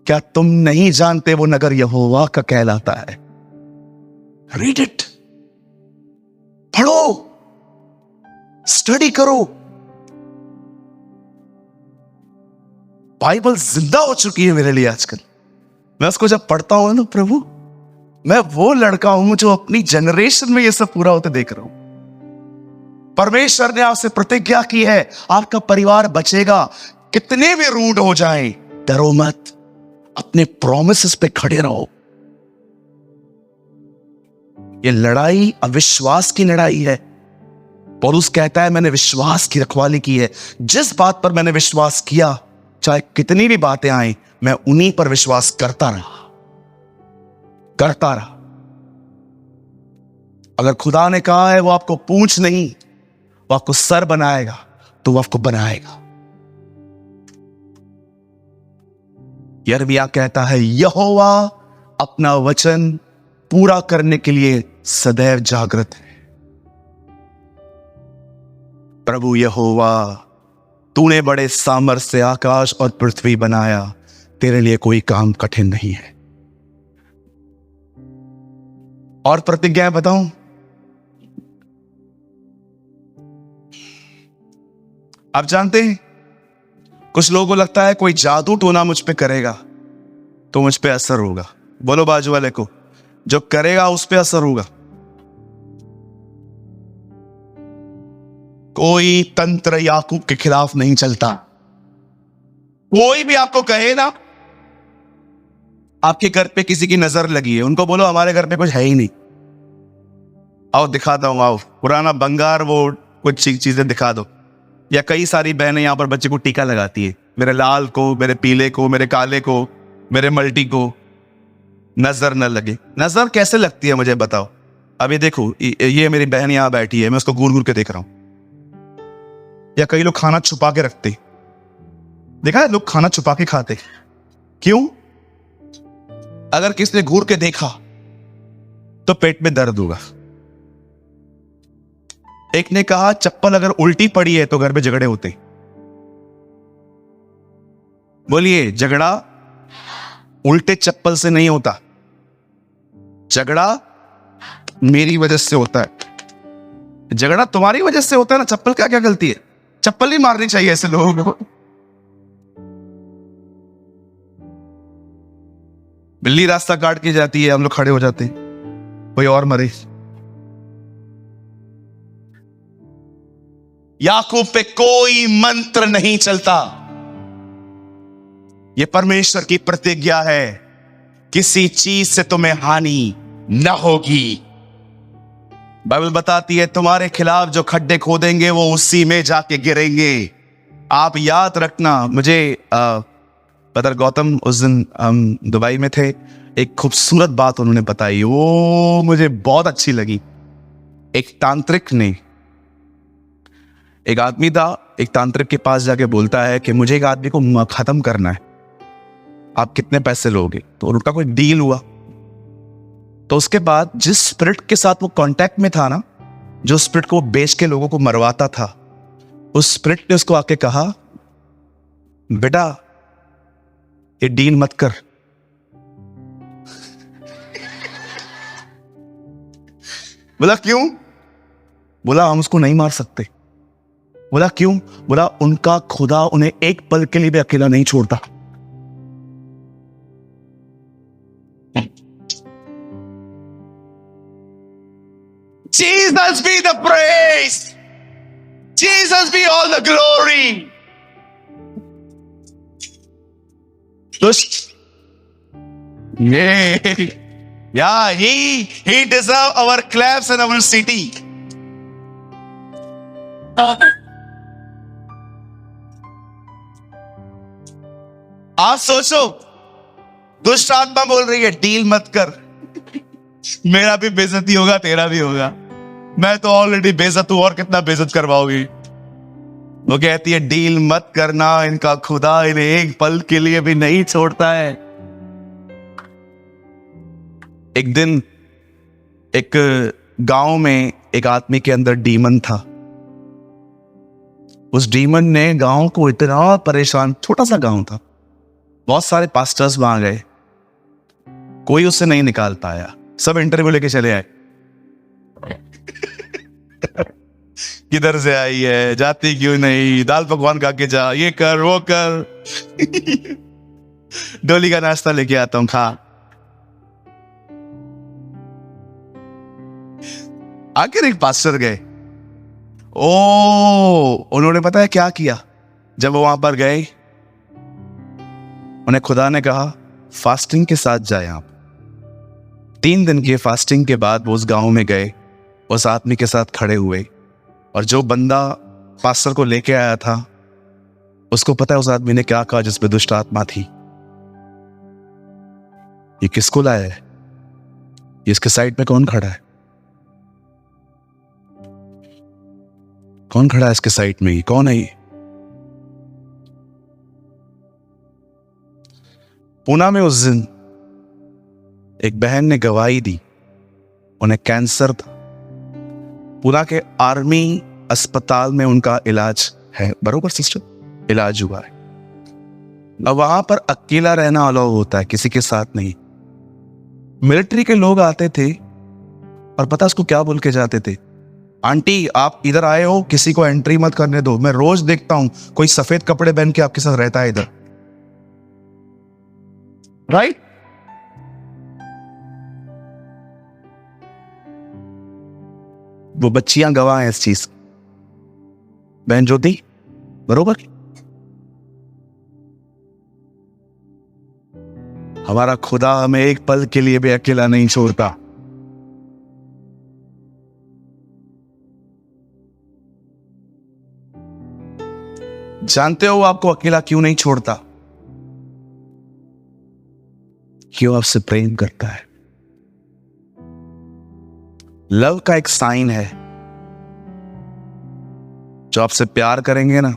क्या तुम नहीं जानते वो नगर यहोवा का कहलाता है? रीड इट, पढ़ो, स्टडी करो। बाइबल जिंदा हो चुकी है मेरे लिए आजकल। मैं उसको जब पढ़ता हूं ना, प्रभु, मैं वो लड़का हूं जो अपनी जनरेशन में ये सब पूरा होते देख रहा हूं। परमेश्वर ने आपसे प्रतिज्ञा की है, आपका परिवार बचेगा। कितने भी रूड हो जाएं, डरो मत, अपने प्रॉमिसेस पे खड़े रहो। ये लड़ाई अविश्वास की लड़ाई है। पौलुस कहता है मैंने विश्वास की रखवाली की है। जिस बात पर मैंने विश्वास किया, चाहे कितनी भी बातें आए, मैं उन्हीं पर विश्वास करता रहा। अगर खुदा ने कहा है वो आपको पूंछ नहीं, वो आपको सर बनाएगा, तो वो आपको बनाएगा। यिर्मयाह कहता है यहोवा अपना वचन पूरा करने के लिए सदैव जागृत है। प्रभु यहोवा, तूने बड़े सामर्थ्य से आकाश और पृथ्वी बनाया, तेरे लिए कोई काम कठिन नहीं है। और प्रतिज्ञाएं बताऊं? आप जानते हैं, कुछ लोगों को लगता है कोई जादू टोना मुझ पे करेगा तो मुझ पे असर होगा। बोलो बाजू वाले को, जो करेगा उस पे असर होगा। कोई तंत्र याकूब के खिलाफ नहीं चलता। कोई भी आपको कहे ना, आपके घर पे किसी की नजर लगी है, उनको बोलो हमारे घर पे कुछ है ही नहीं, आओ दिखाता हूं, आओ पुराना बंगार वो कुछ चीजें दिखा दो। या कई सारी बहनें यहां पर बच्चे को टीका लगाती है, मेरे लाल को, मेरे पीले को, मेरे काले को, मेरे मल्टी को नजर न लगे। नजर कैसे लगती है मुझे बताओ। अभी देखो, ये मेरी बहन यहां बैठी है, मैं उसको घूर घूर के देख रहा हूं। या कई लोग खाना छुपा के रखते, देखा है लोग खाना छुपा के खाते, क्यों? अगर किसी ने घूर के देखा तो पेट में दर्द होगा। एक ने कहा चप्पल अगर उल्टी पड़ी है तो घर में झगड़े होते। बोलिए, झगड़ा उल्टे चप्पल से नहीं होता, झगड़ा मेरी वजह से होता है। झगड़ा तुम्हारी वजह से होता है ना। चप्पल क्या क्या गलती है? चप्पल ही मारनी चाहिए ऐसे लोगों को। बिल्ली रास्ता काट के जाती है, हम लोग खड़े हो जाते हैं, कोई और मरे। याकूब पे कोई मंत्र नहीं चलता। यह परमेश्वर की प्रतिज्ञा है, किसी चीज से तुम्हें हानि न होगी। बाइबल बताती है तुम्हारे खिलाफ जो खड्डे खोदेंगे वो उसी में जाके गिरेंगे। आप याद रखना। मुझे ब्रदर गौतम, उस दिन हम दुबई में थे, एक खूबसूरत बात उन्होंने बताई, वो मुझे बहुत अच्छी लगी। एक तांत्रिक ने, एक आदमी था, एक तांत्रिक के पास जाके बोलता है कि मुझे एक आदमी को खत्म करना है, आप कितने पैसे लोगे? तो उनका कोई डील हुआ। तो उसके बाद जिस स्पिरिट के साथ वो कांटेक्ट में था ना, जो स्पिरिट को बेच के लोगों को मरवाता था, उस स्पिरिट ने उसको आके कहा, बेटा ये डील मत कर। बोला क्यों? बोला हम उसको नहीं मार सकते। बोला क्यों? बोला उनका खुदा उन्हें एक पल के लिए भी अकेला नहीं छोड़ता। Jesus be the praise. Jesus be all the glory. Yeah, he deserve our claps and our city. आप सोचो, दुष्ट आत्मा बोल रही है डील मत कर। मेरा भी बेइज्जती होगा, तेरा भी होगा। मैं तो ऑलरेडी बेइज्जत हूं, और कितना बेइज्जत करवाओगी? वो कहती है डील मत करना, इनका खुदा इन्हें एक पल के लिए भी नहीं छोड़ता है। एक दिन एक गांव में एक आदमी के अंदर डीमन था। उस डीमन ने गांव को इतना परेशान, छोटा सा गांव था, बहुत सारे पास्टर्स वहां गए, कोई उससे नहीं निकाल पाया। सब इंटरव्यू लेके चले आए। किधर से आई है, जाती क्यों नहीं, दाल पकवान खा के जा, ये कर वो कर। डोली का नाश्ता लेके आता हूं, खा। आखिर एक पास्टर गए। उन्होंने पता है क्या किया? जब वो वहां पर गए, उन्हें खुदा ने कहा फास्टिंग के साथ जाए आप। 3 दिन की फास्टिंग के बाद वो उस गांव में गए, उस आदमी के साथ खड़े हुए और जो बंदा पास्टर को लेके आया था, उसको पता है उस आदमी ने क्या कहा जिसमें दुष्ट आत्मा थी। ये किसको लाया है? ये इसके साइड में कौन खड़ा है? कौन खड़ा है इसके साइड में? कौन है ये? पूना में उस दिन एक बहन ने गवाही दी, उन्हें कैंसर था। पूना के आर्मी अस्पताल में उनका इलाज है, बरोबर सिस्टर? इलाज हुआ है। अब वहां पर अकेला रहना अलाउ होता है, किसी के साथ नहीं। मिलिट्री के लोग आते थे और पता उसको क्या बोल के जाते थे? आंटी आप इधर आए हो, किसी को एंट्री मत करने दो। मैं रोज देखता हूं कोई सफेद कपड़े पहन के आपके साथ रहता है इधर, राइट? वो बच्चियां गवाह हैं इस चीज। बहन ज्योति, बरोबर? हमारा खुदा हमें एक पल के लिए भी अकेला नहीं छोड़ता। जानते हो वो आपको अकेला क्यों नहीं छोड़ता? क्यों? आपसे प्रेम करता है। लव का एक साइन है, जो आपसे प्यार करेंगे ना,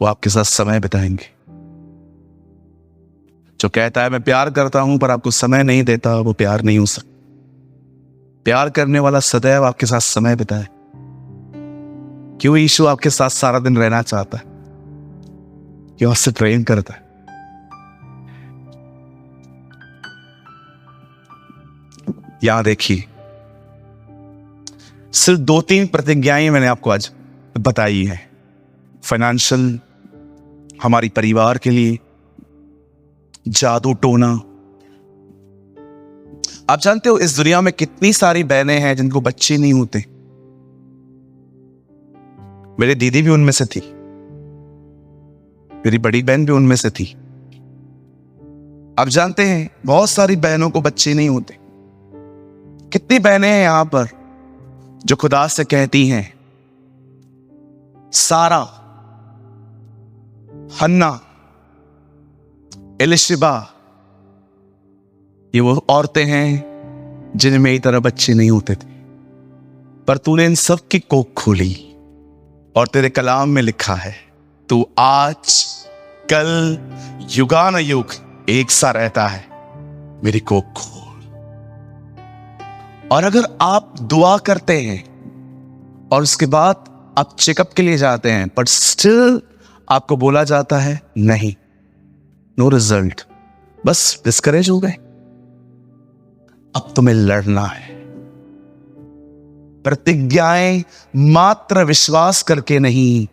वो आपके साथ समय बिताएंगे। जो कहता है मैं प्यार करता हूं पर आपको समय नहीं देता, वो प्यार नहीं हो सकता। प्यार करने वाला सदैव आपके साथ समय बिताए। क्यों? यीशु आपके साथ सारा दिन रहना चाहता है, क्यों? आपसे प्रेम करता है। यहां देखिए, सिर्फ 2-3 प्रतिज्ञाएं मैंने आपको आज बताई है। फाइनेंशियल, हमारी परिवार के लिए, जादू टोना। आप जानते हो इस दुनिया में कितनी सारी बहनें हैं जिनको बच्चे नहीं होते? मेरी दीदी भी उनमें से थी, मेरी बड़ी बहन भी उनमें से थी। आप जानते हैं बहुत सारी बहनों को बच्चे नहीं होते। कितनी बहनें हैं यहां पर जो खुदा से कहती हैं, सारा, हन्ना, एलिशिबा, ये वो औरतें हैं जिन्हें मेरी तरह बच्चे नहीं होते थे, पर तूने इन सब की कोख खोली और तेरे कलाम में लिखा है तू आज, कल, युगानुयुग एक सा रहता है। मेरी कोख खोल। और अगर आप दुआ करते हैं और उसके बाद आप चेकअप के लिए जाते हैं, पर स्टिल आपको बोला जाता है नहीं, नो रिजल्ट, बस डिस्करेज हो गए, अब तुम्हें लड़ना है। प्रतिज्ञाएं मात्र विश्वास करके नहीं,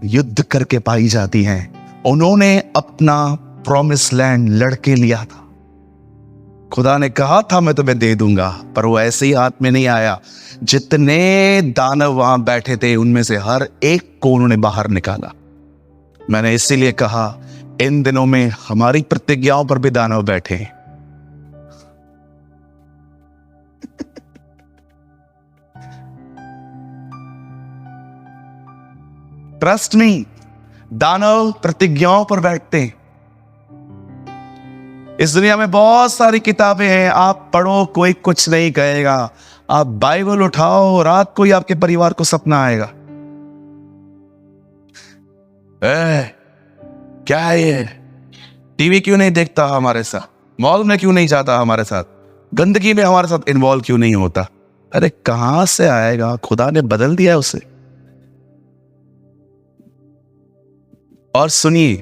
युद्ध करके पाई जाती हैं। उन्होंने अपना प्रॉमिस लैंड लड़के लिया था। खुदा ने कहा था मैं तुम्हें दे दूंगा, पर वो ऐसे ही हाथ में नहीं आया। जितने दानव वहां बैठे थे उनमें से हर एक को उन्होंने बाहर निकाला। मैंने इसीलिए कहा इन दिनों में हमारी प्रतिज्ञाओं पर भी दानव बैठे हैं। ट्रस्ट मी, दानव प्रतिज्ञाओं पर बैठते हैं। इस दुनिया में बहुत सारी किताबें हैं, आप पढ़ो, कोई कुछ नहीं कहेगा। आप बाइबल उठाओ, रात को ही आपके परिवार को सपना आएगा, क्या है ये? टीवी क्यों नहीं देखता हमारे साथ? मॉल में क्यों नहीं जाता हमारे साथ? गंदगी में हमारे साथ इन्वॉल्व क्यों नहीं होता? अरे कहां से आएगा? खुदा ने बदल दिया उसे। और सुनिए,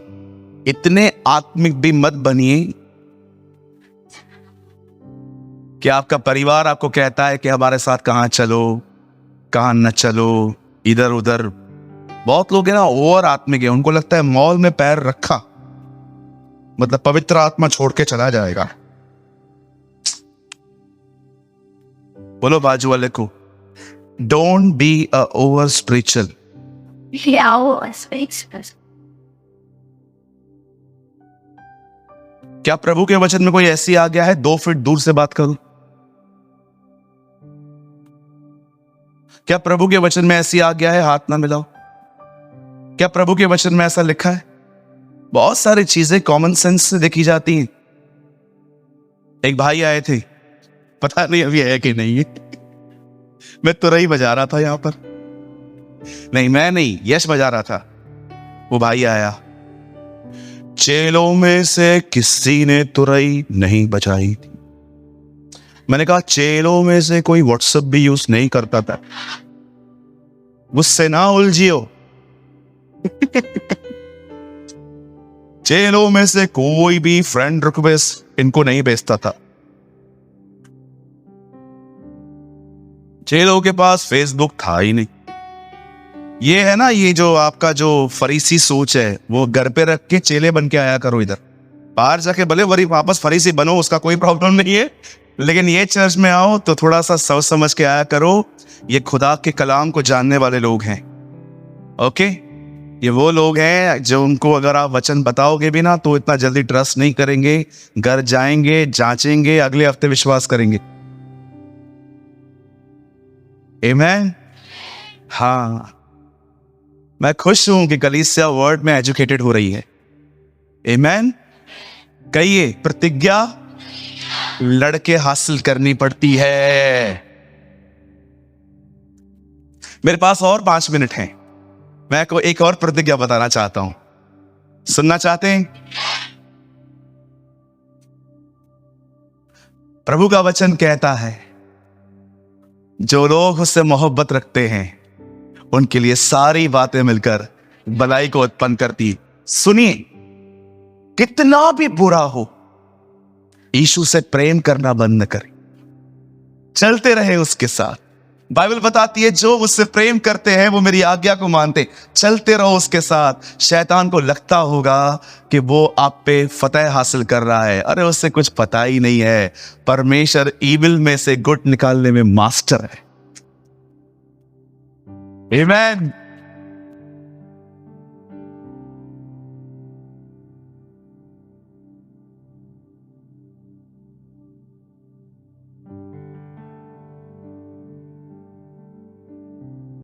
इतने आत्मिक भी मत बनिए कि आपका परिवार आपको कहता है कि हमारे साथ कहां चलो, कहां न चलो, इधर उधर। बहुत लोग हैं ना ओवर आत्मिक है, उनको लगता है मॉल में पैर रखा मतलब पवित्र आत्मा छोड़ के चला जाएगा। बोलो बाजू वाले को, don't be a over spiritual. क्या प्रभु के वचन में कोई ऐसी आ गया है 2 फीट दूर से बात करूं? क्या प्रभु के वचन में ऐसी आज्ञा है, हाथ ना मिलाओ? क्या प्रभु के वचन में ऐसा लिखा है? बहुत सारी चीजें कॉमन सेंस से देखी जाती हैं। एक भाई आए थे, पता नहीं अभी है कि नहीं है। मैं तुरई बजा रहा था यहां पर, नहीं मैं नहीं, यश बजा रहा था। वो भाई आया, चेलों में से किसी ने तुरई नहीं बजाई थी। मैंने कहा चेलों में से कोई व्हाट्सएप भी यूज नहीं करता था, मुझसे ना उलझियो। चेलों में से कोई भी फ्रेंड रिक्वेस्ट इनको नहीं भेजता था। चेलों के पास फेसबुक था ही नहीं। ये है ना, ये जो आपका जो फरीसी सोच है, वो घर पे रख के चेले बन के आया करो इधर। बाहर जाके भले वरी वापस फरीसी बनो, उसका कोई प्रॉब्लम नहीं है, लेकिन ये चर्च में आओ तो थोड़ा सा सोच समझ के आया करो। ये खुदा के कलाम को जानने वाले लोग हैं, ओके? ये वो लोग हैं जो उनको अगर आप वचन बताओगे भी ना तो इतना जल्दी ट्रस्ट नहीं करेंगे, घर जाएंगे, जांचेंगे, अगले हफ्ते विश्वास करेंगे। आमीन। हाँ, मैं खुश हूं कि कलीसिया वर्ड में एजुकेटेड हो रही है। आमीन। कहिए, प्रतिज्ञा लड़के हासिल करनी पड़ती है। मेरे पास और 5 मिनट हैं, मैं को एक और प्रतिज्ञा बताना चाहता हूं, सुनना चाहते हैं? प्रभु का वचन कहता है, जो लोग उससे मोहब्बत रखते हैं उनके लिए सारी बातें मिलकर भलाई को उत्पन्न करती। सुनिए, कितना भी बुरा हो, यीशु से प्रेम करना बंद न करें, चलते रहे उसके साथ। बाइबल बताती है जो मुझसे प्रेम करते हैं वो मेरी आज्ञा को मानते। चलते रहो उसके साथ। शैतान को लगता होगा कि वो आप पे फतह हासिल कर रहा है, अरे उससे कुछ पता ही नहीं है, परमेश्वर ईविल में से गुड निकालने में मास्टर है। आमीन।